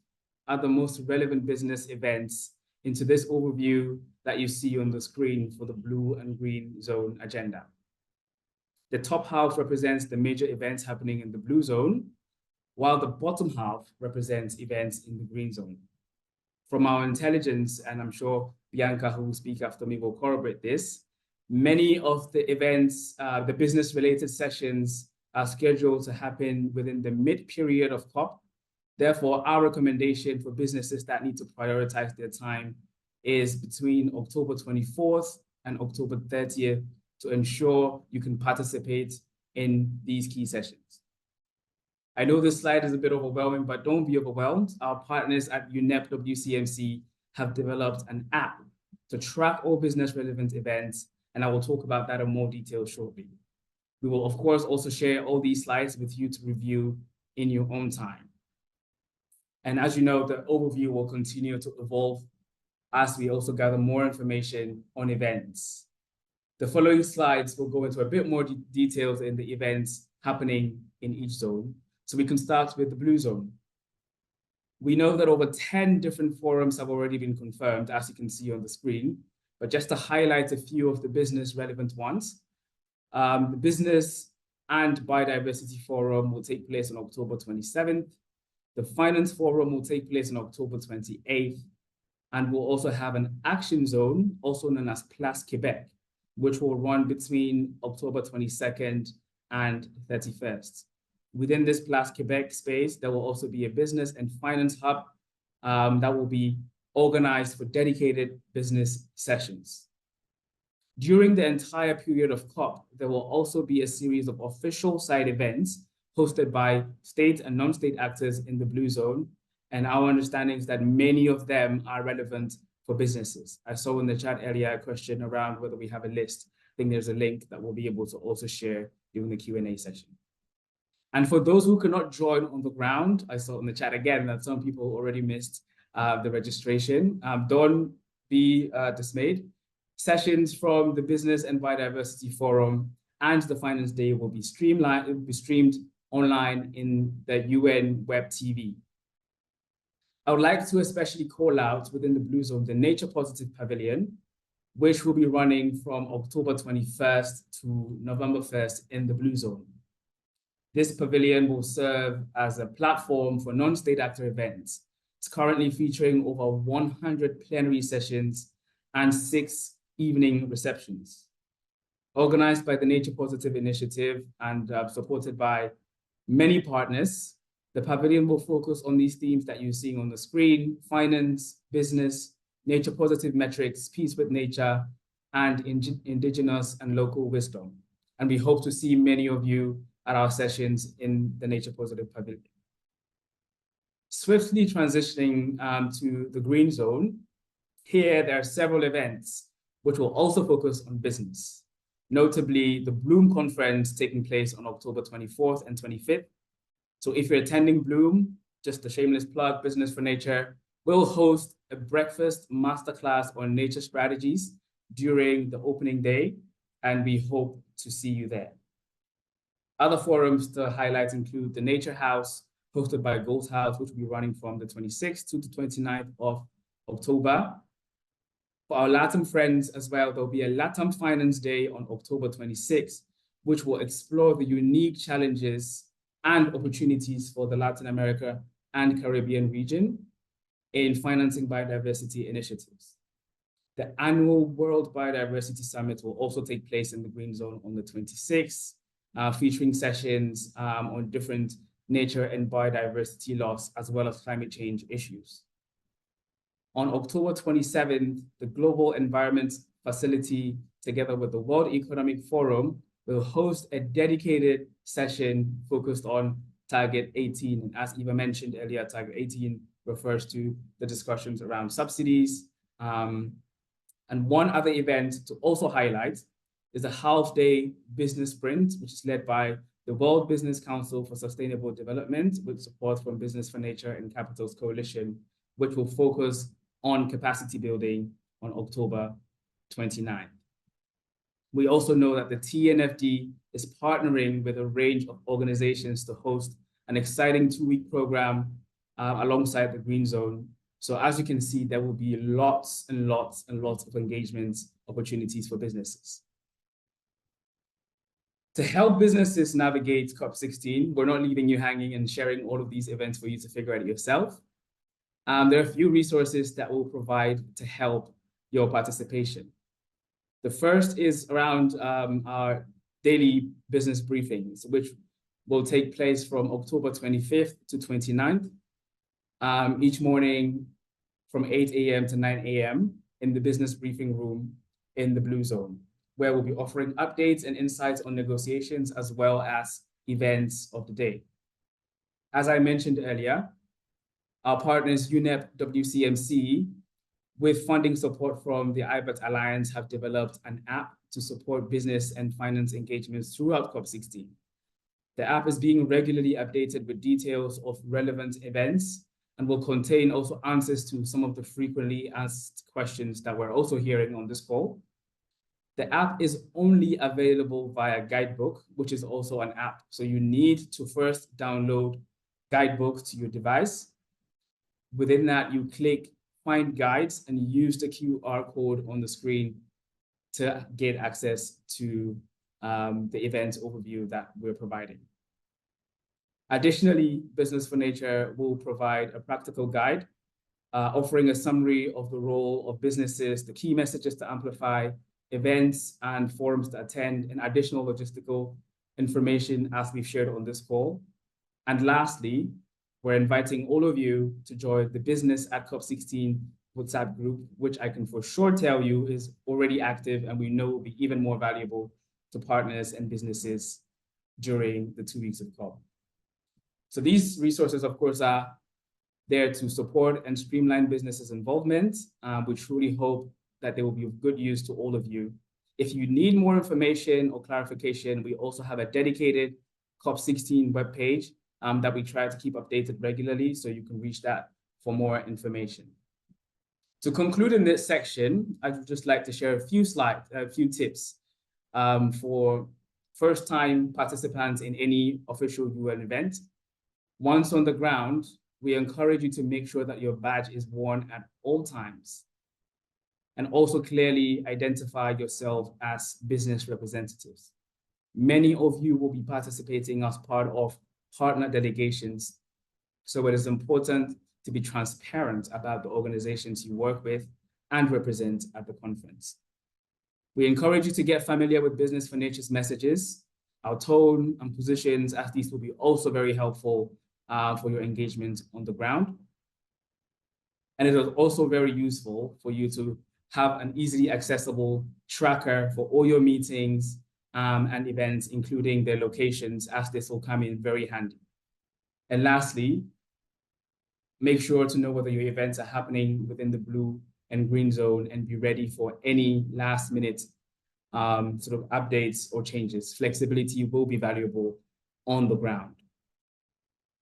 are the most relevant business events into this overview that you see on the screen for the blue and green zone agenda. The top half represents the major events happening in the blue zone, while the bottom half represents events in the green zone. From our intelligence, and I'm sure Bianca, who will speak after me, will corroborate this, many of the events, the business-related sessions are scheduled to happen within the mid-period of COP. Therefore, our recommendation for businesses that need to prioritize their time is between October 24th and October 30th to ensure you can participate in these key sessions. I know this slide is a bit overwhelming, but don't be overwhelmed. Our partners at UNEP WCMC have developed an app to track all business relevant events, and I will talk about that in more detail shortly. We will, of course, also share all these slides with you to review in your own time. And as you know, the overview will continue to evolve as we also gather more information on events. The following slides will go into a bit more details in the events happening in each zone. So we can start with the blue zone. We know that over 10 different forums have already been confirmed, as you can see on the screen, but just to highlight a few of the business relevant ones. The Business and Biodiversity Forum will take place on October 27th. The Finance Forum will take place on October 28th. And we'll also have an action zone, also known as Place Quebec, which will run between October 22nd and 31st. Within this Place Quebec space, there will also be a business and finance hub that will be organized for dedicated business sessions. During the entire period of COP, there will also be a series of official side events hosted by state and non-state actors in the Blue Zone. And our understanding is that many of them are relevant for businesses. I saw in the chat earlier a question around whether we have a list. I think there's a link that we'll be able to also share during the Q&A session. And for those who cannot join on the ground, I saw in the chat again that some people already missed the registration. Don't be dismayed. Sessions from the Business and Biodiversity Forum and the Finance Day will be streamed online in the UN Web TV. I would like to especially call out within the Blue Zone, the Nature Positive Pavilion, which will be running from October 21st to November 1st in the Blue Zone. This pavilion will serve as a platform for non-state actor events. It's currently featuring over 100 plenary sessions and 6 evening receptions. Organized by the Nature Positive Initiative and supported by many partners, the pavilion will focus on these themes that you're seeing on the screen: finance, business, nature positive metrics, peace with nature, and indigenous and local wisdom. And we hope to see many of you at our sessions in the Nature Positive Pavilion. Swiftly transitioning to the Green Zone, here there are several events which will also focus on business, notably the Bloom Conference taking place on October 24th and 25th. So if you're attending Bloom, just a shameless plug, Business for Nature will host a breakfast masterclass on nature strategies during the opening day, and we hope to see you there. Other forums to highlight include the Nature House, hosted by Gold House, which will be running from the 26th to the 29th of October. For our LATAM friends as well, there'll be a LATAM Finance Day on October 26th, which will explore the unique challenges and opportunities for the Latin America and Caribbean region in financing biodiversity initiatives. The annual World Biodiversity Summit will also take place in the Green Zone on the 26th, featuring sessions on different nature and biodiversity loss, as well as climate change issues. On October 27th, the Global Environment Facility, together with the World Economic Forum, will host a dedicated session focused on Target 18. And as Eva mentioned earlier, Target 18 refers to the discussions around subsidies. And one other event to also highlight is a half-day business sprint, which is led by the World Business Council for Sustainable Development with support from Business for Nature and Capitals Coalition, which will focus on capacity building on October 29th. We also know that the TNFD is partnering with a range of organizations to host an exciting 2-week program alongside the Green Zone. So as you can see, there will be lots and lots and lots of engagement opportunities for businesses. To help businesses navigate COP16, we're not leaving you hanging and sharing all of these events for you to figure out yourself. There are a few resources that will provide to help your participation. The first is around our daily business briefings, which will take place from October 25th to 29th, each morning from 8 a.m. to 9 a.m. in the business briefing room in the Blue Zone, where we'll be offering updates and insights on negotiations as well as events of the day. As I mentioned earlier, our partners UNEP WCMC, with funding support from the IBET Alliance, have developed an app to support business and finance engagements throughout COP16. The app is being regularly updated with details of relevant events and will contain also answers to some of the frequently asked questions that we're also hearing on this call. The app is only available via Guidebook, which is also an app. So you need to first download Guidebook to your device. Within that, you click Find Guides and use the QR code on the screen to get access to the event overview that we're providing. Additionally, Business for Nature will provide a practical guide offering a summary of the role of businesses, the key messages to amplify, events and forums to attend, and additional logistical information as we've shared on this call. And lastly, we're inviting all of you to join the Business at COP16 WhatsApp group, which I can for sure tell you is already active and we know will be even more valuable to partners and businesses during the 2 weeks of COP. So these resources, of course, are there to support and streamline businesses' involvement. We truly hope that they will be of good use to all of you. If you need more information or clarification, we also have a dedicated COP16 webpage that we try to keep updated regularly, so you can reach that for more information. To conclude in this section, I would just like to share a few slides, a few tips for first-time participants in any official UN event. Once on the ground, we encourage you to make sure that your badge is worn at all times, and also clearly identify yourself as business representatives. Many of you will be participating as part of partner delegations, so it is important to be transparent about the organizations you work with and represent at the conference. We encourage you to get familiar with Business for Nature's messages, our tone and positions, as these will be also very helpful for your engagement on the ground. And it is also very useful for you to have an easily accessible tracker for all your meetings and events, including their locations, as this will come in very handy. And lastly, make sure to know whether your events are happening within the blue and green zone and be ready for any last minute sort of updates or changes. Flexibility will be valuable on the ground.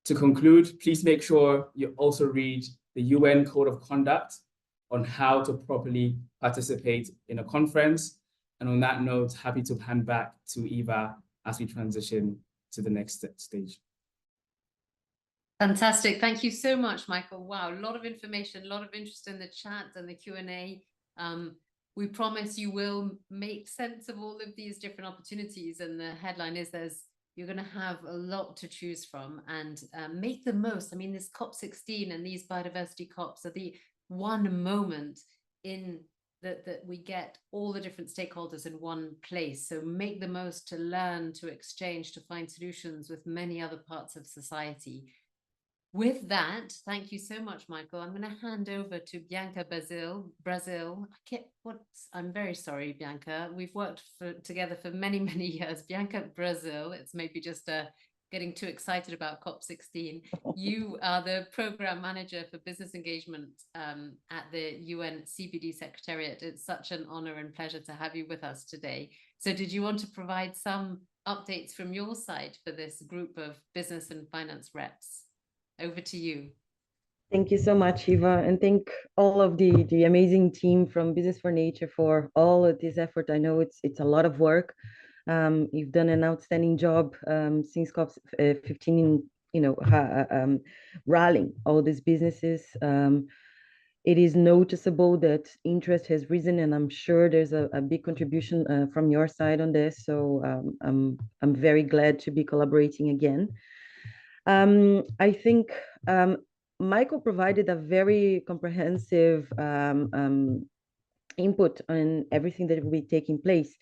To conclude, please make sure you also read the UN Code of Conduct on how to properly participate in a conference. And on that note, happy to hand back to Eva as we transition to the next stage. Fantastic. Thank you so much, Michael. Wow, a lot of information, a lot of interest in the chat and the Q&A. We promise you will make sense of all of these different opportunities. And the headline is you're going to have a lot to choose from and make the most. I mean, this COP16 and these biodiversity COPs are the one moment in that we get all the different stakeholders in one place. So make the most to learn, to exchange, to find solutions with many other parts of society. With that, thank you so much, Michael. I'm going to hand over to Bianca Brazil. I'm very sorry, Bianca. We've worked together for many, many years. Bianca Brazil, it's maybe just getting too excited about COP16. You are the program manager for business engagement at the UN CBD Secretariat. It's such an honor and pleasure to have you with us today. So did you want to provide some updates from your side for this group of business and finance reps? Over to you. Thank you so much, Eva, and thank all of the amazing team from Business for Nature for all of this effort. I know it's a lot of work. You've done an outstanding job since COP15, rallying all these businesses. It is noticeable that interest has risen, and I'm sure there's a big contribution from your side on this. So I'm very glad to be collaborating again. I think Michael provided a very comprehensive input on everything that will be taking place.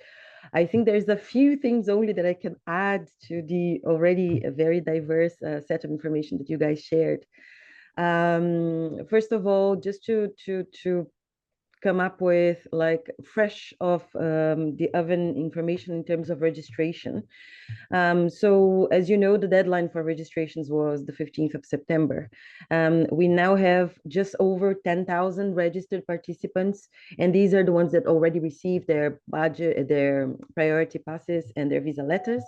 I think there's a few things only that I can add to the already very diverse set of information that you guys shared. First of all, just to come up with like fresh off the oven information in terms of registration. So as you know, the deadline for registrations was the 15th of September. We now have just over 10,000 registered participants, and these are the ones that already received their budget, their priority passes and their visa letters.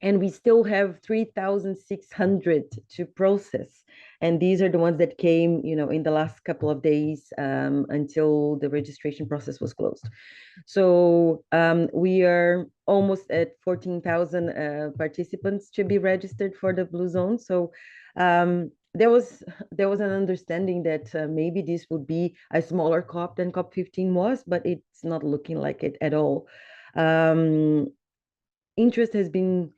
And we still have 3,600 to process. And these are the ones that came, in the last couple of days until the registration process was closed. So we are almost at 14,000 participants to be registered for the Blue Zone. So there was an understanding that maybe this would be a smaller COP than COP15 was, but it's not looking like it at all. Interest has been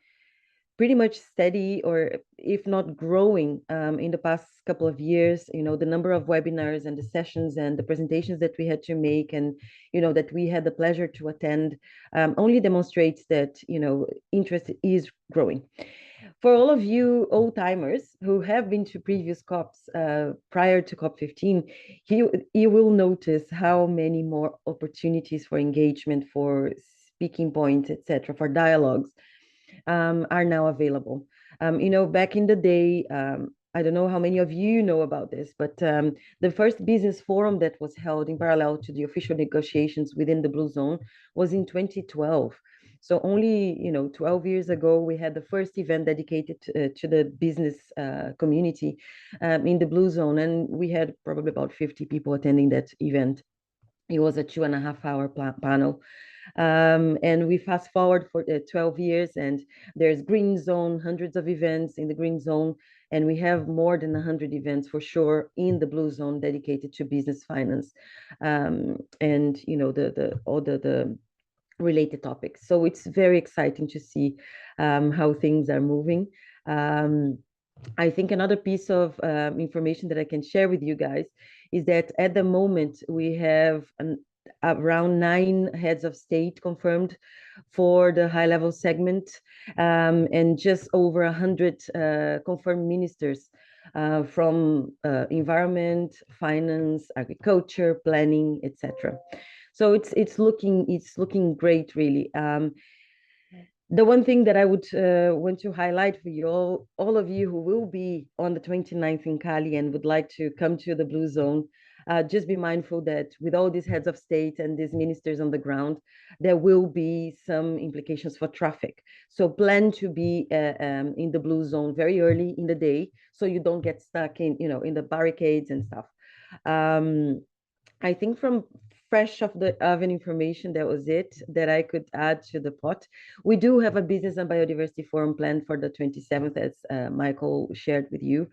pretty much steady, or if not growing, in the past couple of years. The number of webinars and the sessions and the presentations that we had to make, and that we had the pleasure to attend, only demonstrates that interest is growing. For all of you old timers who have been to previous COPs prior to COP15, you will notice how many more opportunities for engagement, for speaking points, etc., for dialogues are now available. Back in the day, I don't know how many of you know about this, but the first business forum that was held in parallel to the official negotiations within the Blue Zone was in 2012. So only 12 years ago, we had the first event dedicated to the business community in the Blue Zone, and we had probably about 50 people attending that event. It was a 2.5-hour panel. And we fast forward for 12 years, and there's Green Zone, hundreds of events in the Green Zone, and we have more than 100 events for sure in the Blue Zone dedicated to business finance, and all the related topics. So it's very exciting to see how things are moving. I think another piece of information that I can share with you guys is that at the moment we have around 9 heads of state confirmed for the high-level segment, and just over 100 confirmed ministers from environment, finance, agriculture, planning, etc. So it's looking great, really. The one thing that I would want to highlight for you all of you who will be on the 29th in Cali and would like to come to the Blue Zone, just be mindful that with all these heads of state and these ministers on the ground, there will be some implications for traffic. So plan to be in the Blue Zone very early in the day, so you don't get stuck in the barricades and stuff. I think from fresh off the oven information, that was it that I could add to the pot. We do have a business and biodiversity forum planned for the 27th, as Michael shared with you.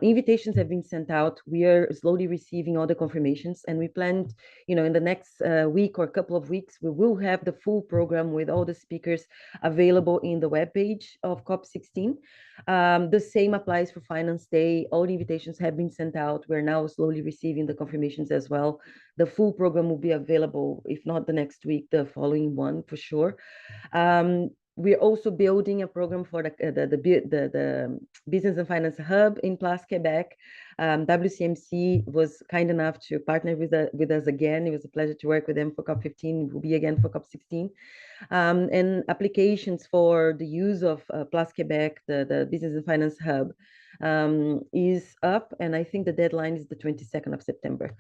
Invitations have been sent out. We are slowly receiving all the confirmations, and we planned, in the next week or a couple of weeks, we will have the full program with all the speakers available in the webpage of COP16. The same applies for Finance Day. All the invitations have been sent out. We're now slowly receiving the confirmations as well. The full program will be available, if not the next week, the following one for sure. We're also building a program for the Business and Finance Hub in Place Quebec. WCMC was kind enough to partner with us again. It was a pleasure to work with them for COP15. It will be again for COP16. And applications for the use of Place Quebec, the Business and Finance Hub, is up, and I think the deadline is the 22nd of September.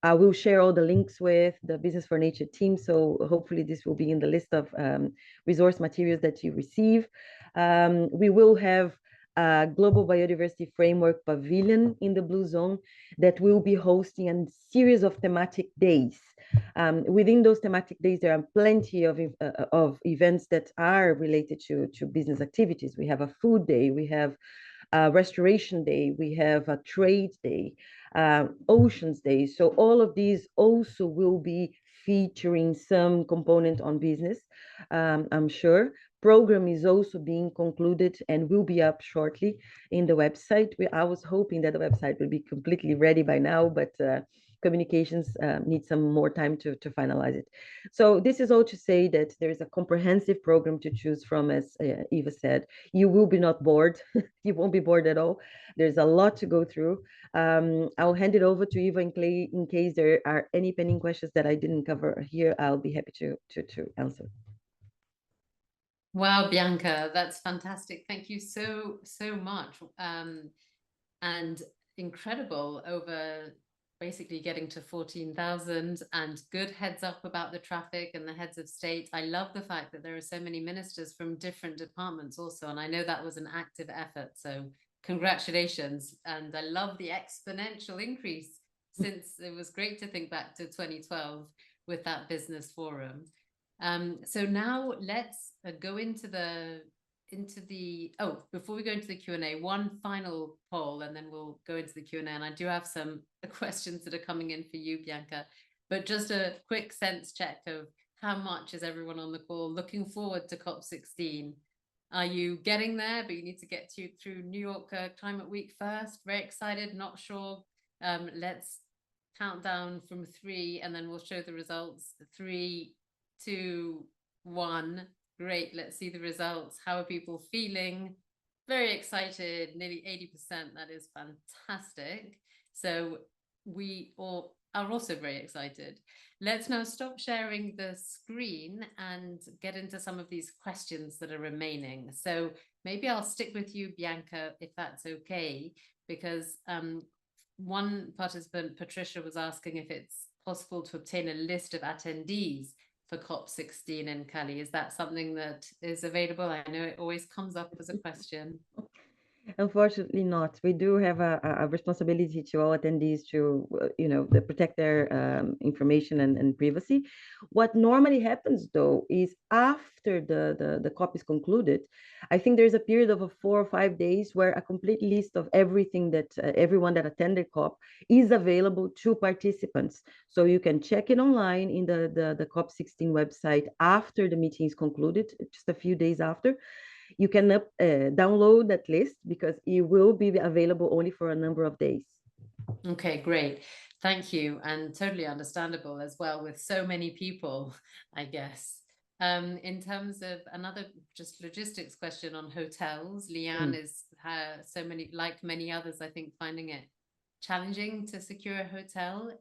I will share all the links with the Business for Nature team, so hopefully this will be in the list of resource materials that you receive. We will have a Global Biodiversity Framework Pavilion in the Blue Zone that will be hosting a series of thematic days. Within those thematic days, there are plenty of events that are related to business activities. We have a food day, we have a restoration day, we have a trade day, oceans day. So all of these also will be featuring some component on business, I'm sure. Program is also being concluded and will be up shortly in the website. I was hoping that the website will be completely ready by now, but communications need some more time to finalize it. So this is all to say that there is a comprehensive program to choose from, as Eva said. You will be not bored. You won't be bored at all. There's a lot to go through. I'll hand it over to Eva in case there are any pending questions that I didn't cover here. I'll be happy to answer. Wow, Bianca, that's fantastic. Thank you so much. And incredible, over basically getting to 14,000, and good heads up about the traffic and the heads of state. I love the fact that there are so many ministers from different departments also, and I know that was an active effort, so congratulations. And I love the exponential increase, since it was great to think back to 2012 with that business forum. So now let's go into the before we go into the Q&A, one final poll, and then we'll go into the Q&A. And I do have some questions that are coming in for you, Bianca, but just a quick sense check of how much is everyone on the call looking forward to COP16? Are you getting there, but you need to get through New York Climate Week first? Very excited, not sure. Let's count down from 3, and then we'll show the results. 3, 2, 1. Great, let's see the results. How are people feeling? Very excited, nearly 80%. That is fantastic. So we all are also very excited. Let's now stop sharing the screen and get into some of these questions that are remaining. So maybe I'll stick with you, Bianca, if that's okay, because one participant, Patricia, was asking if it's possible to obtain a list of attendees for COP16 in Cali. Is that something that is available? I know it always comes up as a question. Unfortunately not. We do have a responsibility to all attendees to, protect their information and privacy. What normally happens though is after the COP is concluded, I think there's a period of 4 or 5 days where a complete list of everything that everyone that attended COP is available to participants. So you can check it online in the COP16 website after the meeting is concluded, just a few days after. You can download that list because it will be available only for a number of days. Okay, great. Thank you. And totally understandable as well with so many people, I guess. In terms of another just logistics question on hotels, Leanne is so many, like many others, I think, finding it challenging to secure a hotel.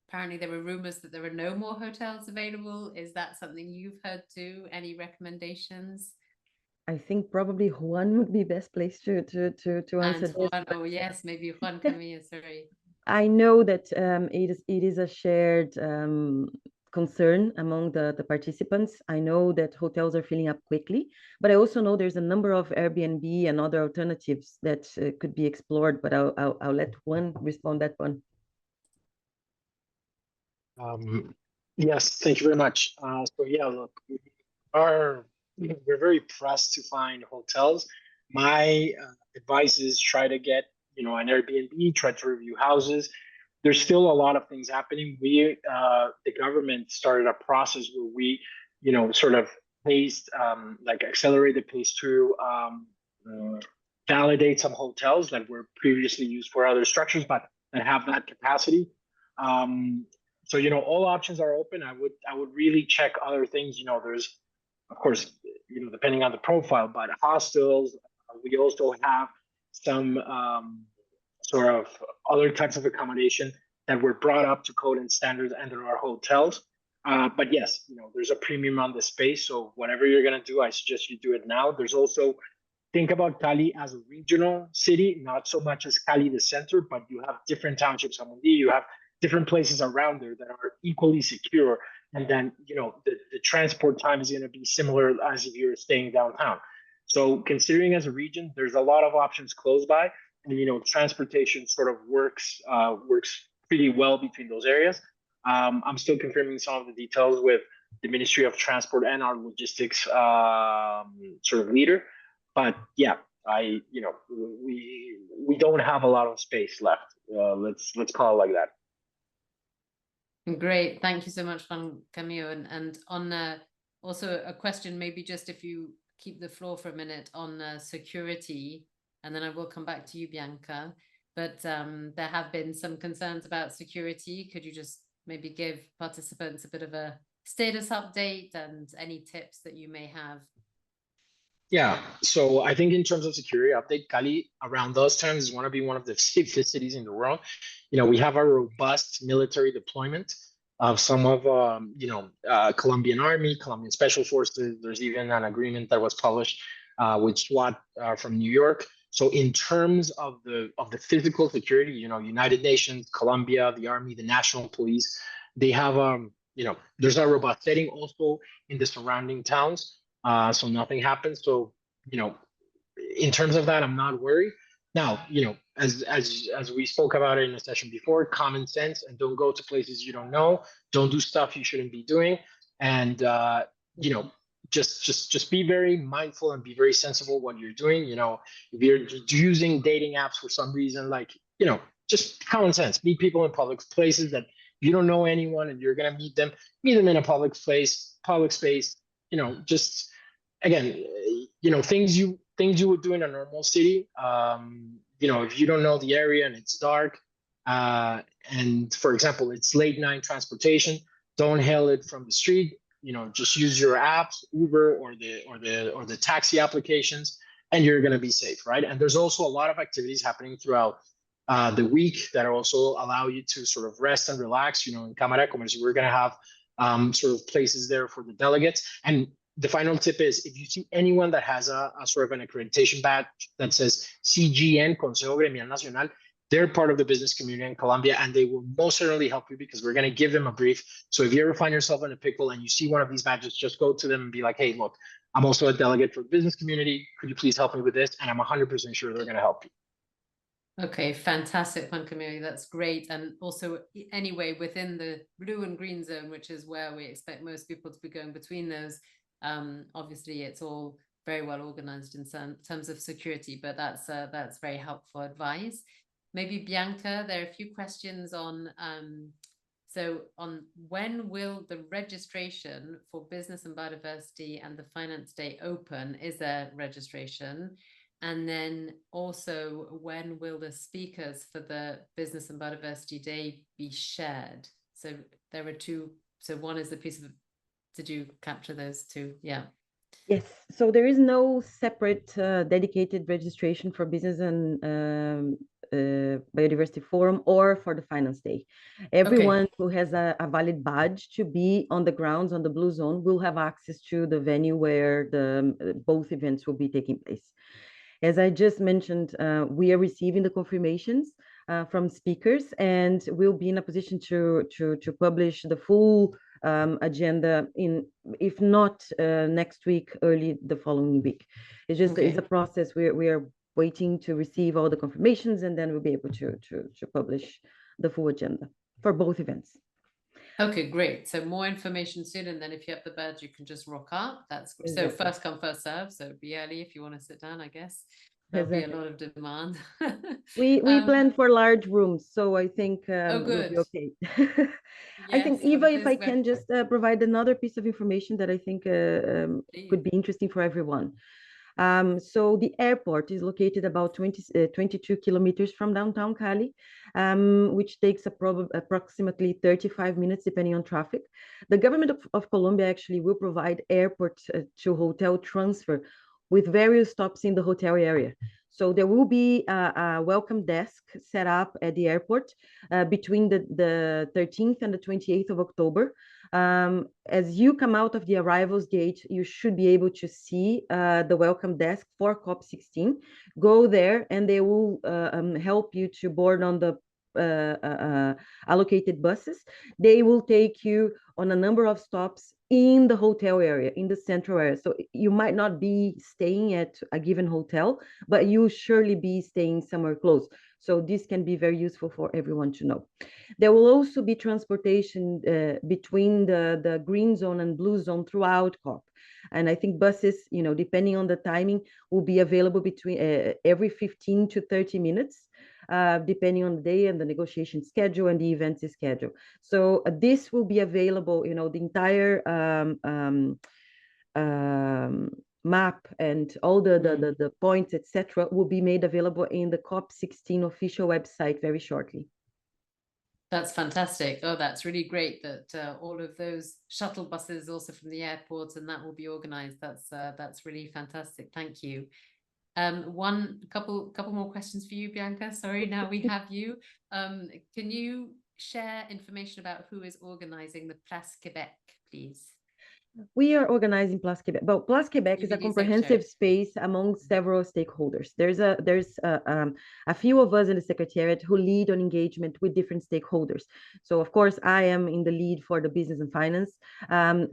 Apparently there were rumors that there are no more hotels available. Is that something you've heard too? Any recommendations? I think probably Juan would be best placed to answer this. Juan, oh yes, maybe Juan Camilla, sorry. I know that it is a shared concern among the participants. I know that hotels are filling up quickly, but I also know there's a number of Airbnb and other alternatives that could be explored, but I'll let Juan respond that one. Yes, thank you very much. So yeah, look, we're very pressed to find hotels. My advice is try to get, an Airbnb, try to review houses. There's still a lot of things happening. The government started a process where we, sort of paced, accelerate the pace to validate some hotels that were previously used for other structures, but that have that capacity. So, all options are open. I would really check other things. There's, of course, depending on the profile, but hostels, we also have some sort of other types of accommodation that were brought up to code and standards under our hotels. But yes, there's a premium on the space. So whatever you're going to do, I suggest you do it now. There's also, think about Cali as a regional city, not so much as Cali the center, but you have different townships. You have different places around there that are equally secure. And then, the transport time is going to be similar as if you're staying downtown. So considering as a region, there's a lot of options close by, and, transportation sort of works pretty well between those areas. I'm still confirming some of the details with the Ministry of Transport and our logistics sort of leader. But yeah, we don't have a lot of space left. Let's call it like that. Great, thank you so much, Juan Camillo. And on also a question, maybe just if you keep the floor for a minute on security, and then I will come back to you, Bianca. But there have been some concerns about security. Could you just maybe give participants a bit of a status update and any tips that you may have? Yeah, so I think in terms of security update, Cali around those times is going to be one of the safest cities in the world. We have a robust military deployment of some of, Colombian Army, Colombian Special Forces. There's even an agreement that was published with SWAT from New York. So in terms of the physical security, United Nations, Colombia, the Army, the National Police, they have, there's a robust setting also in the surrounding towns. So nothing happens. So, in terms of that, I'm not worried. Now, as we spoke about it in a session before, common sense, and don't go to places you don't know. Don't do stuff you shouldn't be doing. And, just be very mindful and be very sensible what you're doing. If you're using dating apps for some reason, just common sense, meet people in public places that you don't know anyone and you're going to meet them in a public space, just, again, things you would do in a normal city. If you don't know the area and it's dark, and for example, it's late night transportation, don't hail it from the street. Just use your apps, Uber or the taxi applications, and you're going to be safe, right? And there's also a lot of activities happening throughout the week that also allow you to sort of rest and relax. In Cámara de Comercio, we're going to have sort of places there for the delegates. And the final tip is if you see anyone that has a sort of an accreditation badge that says CGN, Consejo Gremial Nacional, they're part of the business community in Colombia, and they will most certainly help you because we're going to give them a brief. So if you ever find yourself in a pickle and you see one of these badges, just go to them and be like, hey, look, I'm also a delegate for the business community. Could you please help me with this? And I'm 100% sure they're going to help you. Okay, fantastic, Juan Camilo. That's great. And also, anyway, within the blue and green zone, which is where we expect most people to be going between those, obviously it's all very well organized in terms of security, but that's very helpful advice. Maybe Bianca, there are a few questions on when will the registration for Business and Biodiversity and the Finance Day open? Is there registration? And then also, when will the speakers for the Business and Biodiversity Day be shared? So there are two. So one is the piece of, did you capture those two? Yeah. Yes, so there is no separate dedicated registration for Business and Biodiversity Forum or for the Finance Day. Everyone who has a valid badge to be on the grounds on the Blue Zone will have access to the venue where both events will be taking place. As I just mentioned, we are receiving the confirmations from speakers, and we'll be in a position to publish the full agenda if not next week, early the following week. It's just it's a process. We are waiting to receive all the confirmations, and then we'll be able to publish the full agenda for both events. Okay, great. So more information soon, and then if you have the badge, you can just rock up. That's so first come, first serve. So be early if you want to sit down, I guess. There'll be a lot of demand. We plan for large rooms, so I think oh, good. we'll be okay. I think, Eva, if I can just provide another piece of information that I think could be interesting for everyone. So the airport is located about 22 kilometers from downtown Cali, which takes approximately 35 minutes depending on traffic. The government of Colombia actually will provide airport to hotel transfer with various stops in the hotel area. So there will be a welcome desk set up at the airport between the 13th and the 28th of October. As you come out of the arrivals gate, you should be able to see the welcome desk for COP16. Go there and they will help you to board on the allocated buses. They will take you on a number of stops in the hotel area, in the central area. So you might not be staying at a given hotel, but you'll surely be staying somewhere close. So this can be very useful for everyone to know. There will also be transportation between the green zone and blue zone throughout COP. And I think buses, depending on the timing, will be available between every 15 to 30 minutes. Depending on the day and the negotiation schedule and the event schedule. So this will be available, the entire map and all the points, etc., will be made available in the COP16 official website very shortly. That's fantastic. Oh, that's really great that all of those shuttle buses also from the airports, and that will be organized. That's really fantastic. Thank you. Couple more questions for you, Bianca. Sorry, now we have you. Can you share information about who is organizing the Place Québec, please? We are organizing Place Québec. Well, Place Québec is a comprehensive space among several stakeholders. There's a few of us in the Secretariat who lead on engagement with different stakeholders. So, of course, I am in the lead for the business and finance.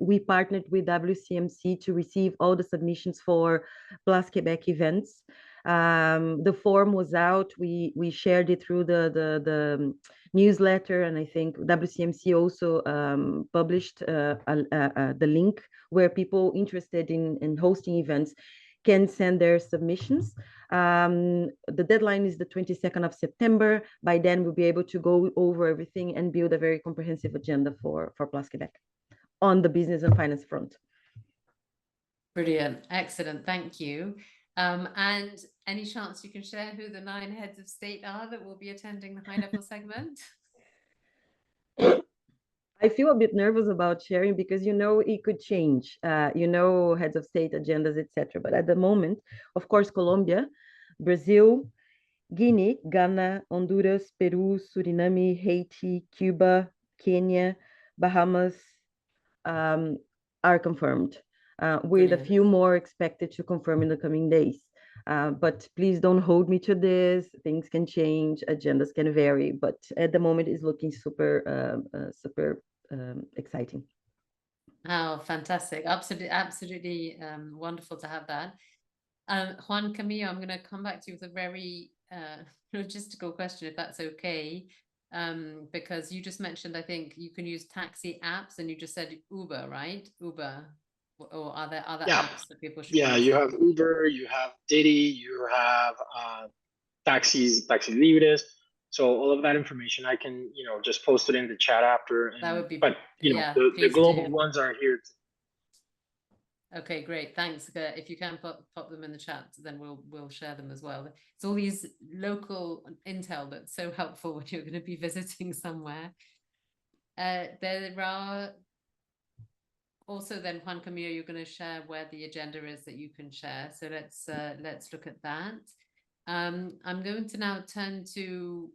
We partnered with WCMC to receive all the submissions for Place Québec events. The form was out. We shared it through the newsletter, and I think WCMC also published the link where people interested in hosting events can send their submissions. The deadline is the 22nd of September. By then, we'll be able to go over everything and build a very comprehensive agenda for Place Québec on the business and finance front. Brilliant. Excellent. Thank you. And any chance you can share who the 9 heads of state are that will be attending the high-level segment? I feel a bit nervous about sharing because, it could change, heads of state agendas, etc. But at the moment, of course, Colombia, Brazil, Guinea, Ghana, Honduras, Peru, Suriname, Haiti, Cuba, Kenya, Bahamas are confirmed. with a Brilliant. few more expected to confirm in the coming days. But please don't hold me to this. Things can change, agendas can vary, but at the moment it's looking super, super exciting. Oh, fantastic. Absolutely wonderful to have that. Juan Camillo, I'm going to come back to you with a very logistical question, if that's okay. Because you just mentioned, I think you can use taxi apps, and you just said Uber, right? Uber, or are there other apps that people should use? You have Uber, you have Diddy, you have taxis, Taxi Libres. So all of that information, I can, just post it in the chat after. And, That would be, but yeah, the global do. ones are here. Okay, great. Thanks. If you can pop them in the chat, then we'll share them as well. It's all these local intel that's so helpful when you're going to be visiting somewhere. There are also then, Juan Camillo, you're going to share where the agenda is that you can share. So let's look at that. I'm going to now turn to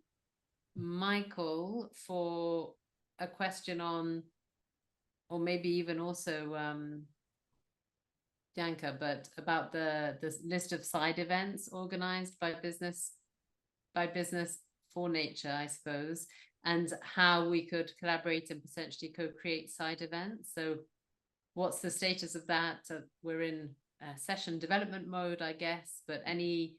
Michael for a question on, or maybe even also Bianca, but about the list of side events organized by business for nature, I suppose, and how we could collaborate and potentially co-create side events. So what's the status of that? We're in session development mode, I guess, but any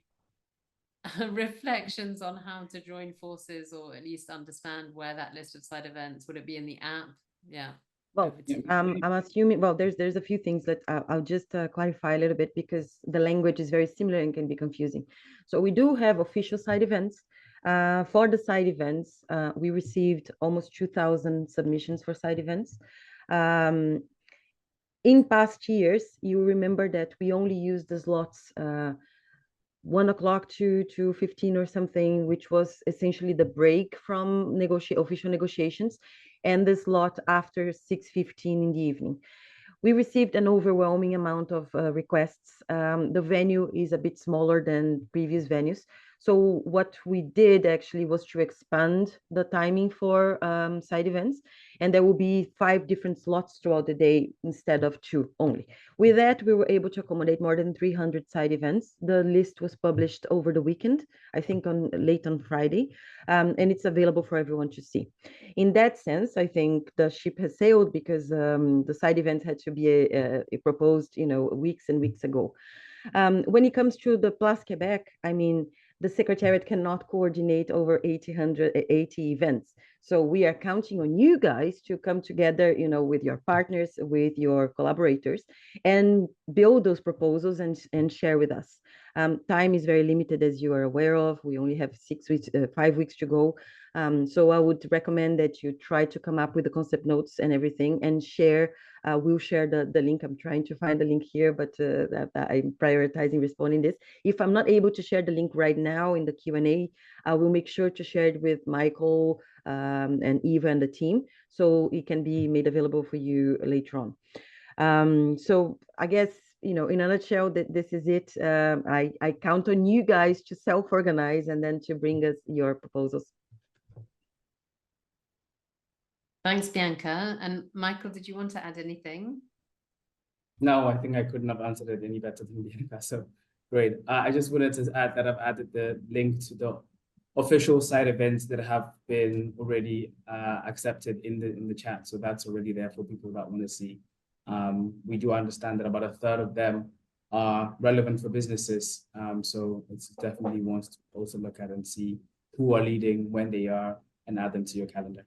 reflections on how to join forces, or at least understand where that list of side events, would it be in the app? Yeah. Well, I'm assuming, well, there's a few things that I'll just clarify a little bit, because the language is very similar and can be confusing. So we do have official side events. For the side events, we received almost 2,000 submissions for side events. In past years, you remember that we only used the slots 1 o'clock to 2:15 or something, which was essentially the break from official negotiations, and the slot after 6:15 in the evening. We received an overwhelming amount of requests. The venue is a bit smaller than previous venues. So what we did actually was to expand the timing for side events, and there will be 5 different slots throughout the day instead of 2 only. With that, we were able to accommodate more than 300 side events. The list was published over the weekend, I think late on Friday, and it's available for everyone to see. In that sense, I think the ship has sailed, because the side events had to be proposed, weeks and weeks ago. When it comes to the Place Quebec, I mean, the Secretariat cannot coordinate over 80 events. So we are counting on you guys to come together, with your partners, with your collaborators, and build those proposals and share with us. Time is very limited, as you are aware of. We only have 5 weeks to go. So I would recommend that you try to come up with the concept notes and everything and share. We'll share the link. I'm trying to find the link here, but I'm prioritizing responding this. If I'm not able to share the link right now in the Q&A, I will make sure to share it with Michael and Eva and the team, so it can be made available for you later on. So I guess, in a nutshell, that this is it. I count on you guys to self-organize and then to bring us your proposals. Thanks, Bianca. And Michael, did you want to add anything? No, I think I couldn't have answered it any better than Bianca. So great. I just wanted to add that I've added the link to the official side events that have been already accepted in the chat. So that's already there for people that want to see. We do understand that about 1/3 of them are relevant for businesses. So it's definitely wants to also look at and see who are leading, when they are, and add them to your calendar.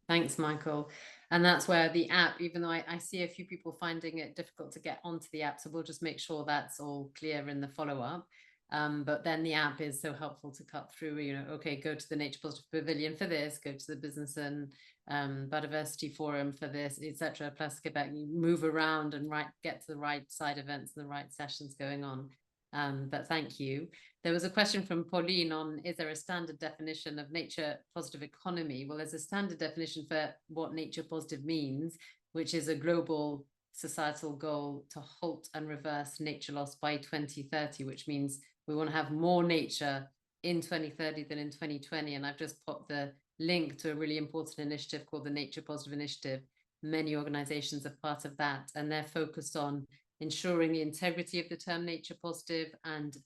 Thanks, Michael. And that's where the app, even though I see a few people finding it difficult to get onto the app, so we'll just make sure that's all clear in the follow-up. But then the app is so helpful to cut through, okay, go to the Nature Positive Pavilion for this, go to the Business and Biodiversity Forum for this, etc. Plus Quebec, you move around and get to the right side events and the right sessions going on. But thank you. There was a question from Pauline on, is there a standard definition of nature positive economy? Well, there's a standard definition for what nature positive means, which is a global societal goal to halt and reverse nature loss by 2030, which means we want to have more nature in 2030 than in 2020. And I've just popped the link to a really important initiative called the Nature Positive Initiative, many organizations are part of that, and they're focused on ensuring the integrity of the term nature positive and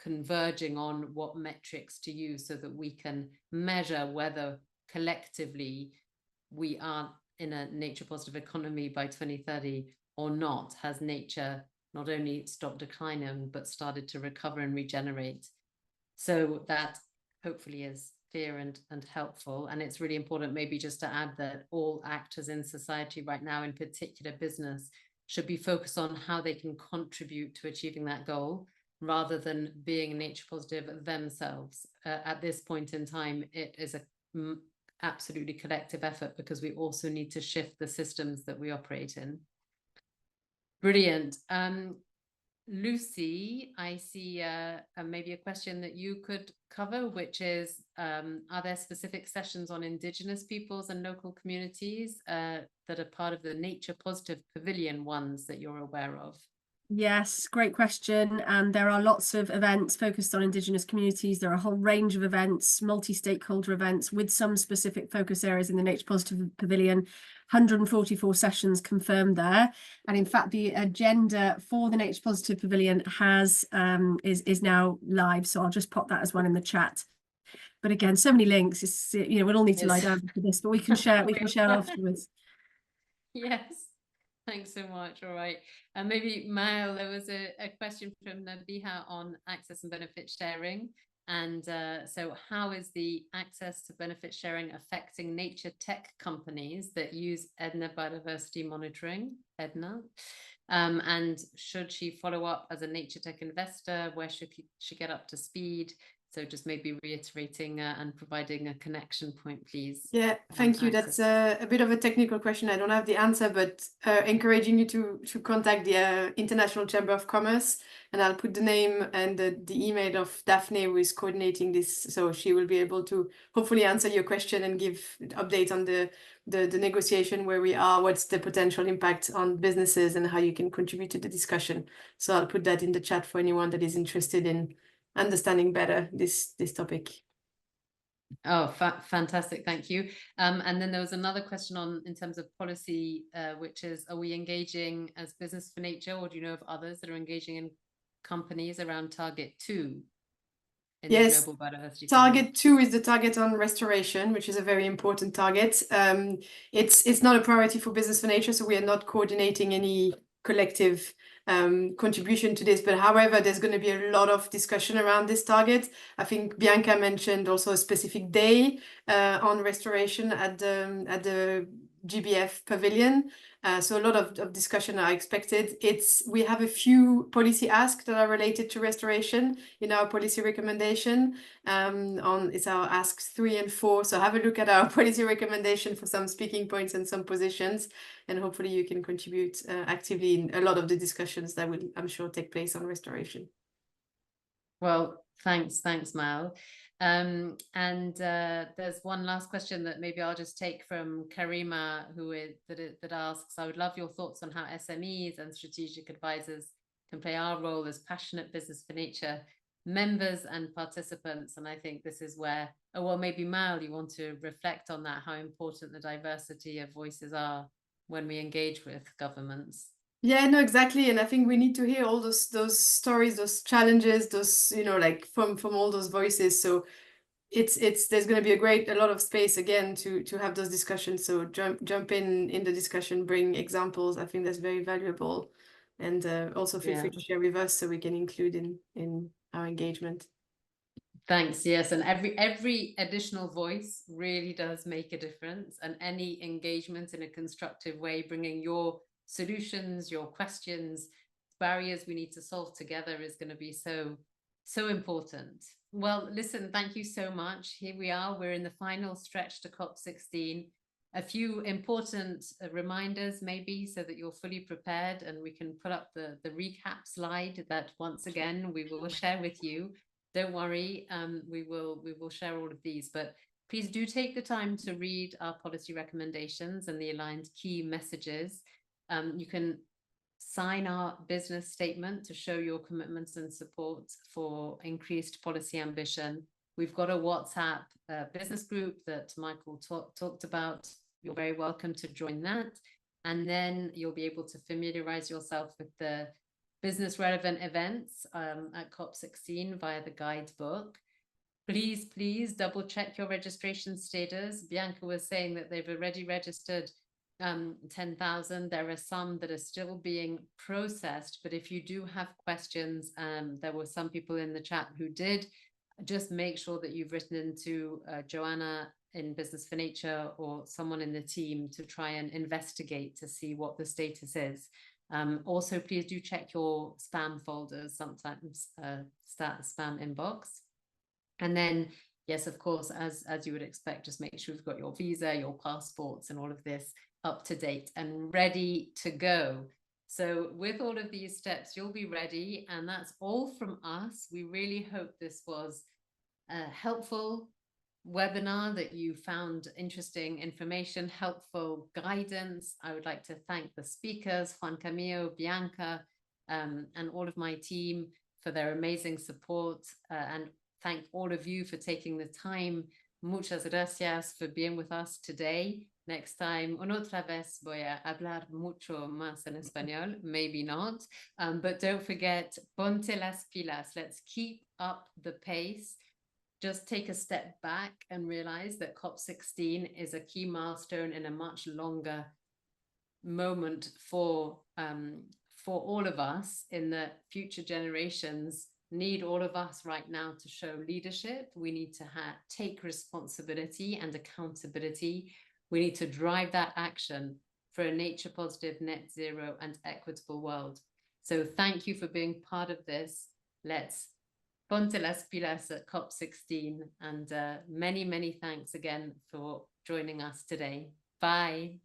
converging on what metrics to use so that we can measure whether collectively we are in a nature positive economy by 2030 or not. Has nature not only stopped declining but started to recover and regenerate? So that hopefully is clear and helpful. And it's really important maybe just to add that all actors in society right now, in particular business, should be focused on how they can contribute to achieving that goal rather than being nature positive themselves. At this point in time, it is a absolutely collective effort, because we also need to shift the systems that we operate in. Brilliant. Lucy, I see maybe a question that you could cover, which is, are there specific sessions on Indigenous peoples and local communities that are part of the Nature Positive Pavilion ones that you're aware of? Yes, great question. And there are lots of events focused on Indigenous communities. There are a whole range of events, multi-stakeholder events with some specific focus areas in the Nature Positive Pavilion. 144 sessions confirmed there. And in fact, the agenda for the Nature Positive Pavilion is now live. So I'll just pop that as one in the chat. But again, so many links. It's, we'll all need to lie down for this, but we can share afterwards. Yes. Thanks so much. All right. Maybe Mael, there was a question from Nabiha on access and benefit sharing. And so how is the access to benefit sharing affecting nature tech companies that use Edna biodiversity monitoring, Edna? And should she follow up as a nature tech investor? Where should she get up to speed? So just maybe reiterating and providing a connection point, please. Yeah, thank you. That's a bit of a technical question. I don't have the answer, but encouraging you to contact the International Chamber of Commerce, and I'll put the name and the email of Daphne, who is coordinating this, so she will be able to hopefully answer your question and give updates on the negotiation, where we are, what's the potential impact on businesses, and how you can contribute to the discussion. So I'll put that in the chat for anyone that is interested in understanding better this topic. Oh, fantastic. Thank you. And then there was another question in terms of policy, which is, are we engaging as Business for Nature, or do you know of others that are engaging in companies around Target 2? Yes, Target 2 is the target on restoration, which is a very important target. It's not a priority for Business for Nature, so we are not coordinating any collective contribution to this, but however, there's going to be a lot of discussion around this target. I think Bianca mentioned also a specific day on restoration at the GBF pavilion. So a lot of discussion are expected. We have a few policy asks that are related to restoration in our policy recommendation. It's our asks 3 and 4. So have a look at our policy recommendation for some speaking points and some positions, and hopefully you can contribute actively in a lot of the discussions that will, I'm sure, take place on restoration. Well, thanks, Mal. And there's one last question that maybe I'll just take from Karima, that asks, I would love your thoughts on how SMEs and strategic advisors can play our role as passionate Business for Nature members and participants. And I think this is where, maybe Mal, you want to reflect on that, how important the diversity of voices are when we engage with governments. Yeah, no, exactly. And I think we need to hear all those stories, those challenges, those, like from all those voices. So there's going to be a lot of space again to have those discussions. So jump in the discussion, bring examples. I think that's very valuable. And also feel free to share with us so we can include in our engagement. Thanks. Yes, and every additional voice really does make a difference, and any engagement in a constructive way, bringing your solutions, your questions, barriers we need to solve together, is going to be so important. Well, listen, thank you so much. Here we are. We're in the final stretch to COP16. A few important reminders, maybe, so that you're fully prepared, and we can put up the recap slide that once again we will share with you. Don't worry, we will share all of these, but please do take the time to read our policy recommendations and the aligned key messages. You can sign our business statement to show your commitments and support for increased policy ambition. We've got a WhatsApp business group that Michael talked about. you're very welcome to join that. And then you'll be able to familiarize yourself with the business relevant events at COP16 via the guidebook. Please double check your registration status. Bianca was saying that they've already registered 10,000. There are some that are still being processed, but if you do have questions, there were some people in the chat who did, just make sure that you've written into Joanna in Business for Nature or someone in the team to try and investigate to see what the status is. Also, please do check your spam folders, sometimes spam inbox. And then, yes, of course, as you would expect, just make sure you've got your visa, your passports, and all of this up to date and ready to go. So with all of these steps, you'll be ready. And that's all from us. We really hope this was a helpful webinar, that you found interesting information, helpful guidance. I would like to thank the speakers, Juan Camillo, Bianca, and all of my team for their amazing support, and thank all of you for taking the time. Muchas gracias for being with us today. Next time, una otra vez voy a hablar mucho más en español, maybe not, but don't forget, ponte las pilas. Let's keep up the pace. Just take a step back and realize that COP16 is a key milestone in a much longer moment for all of us, in the future generations need all of us right now to show leadership. We need to take responsibility and accountability. We need to drive that action for a nature positive, net zero and equitable world. So thank you for being part of this. Let's ponte las pilas at COP16, and many thanks again for joining us today. Bye.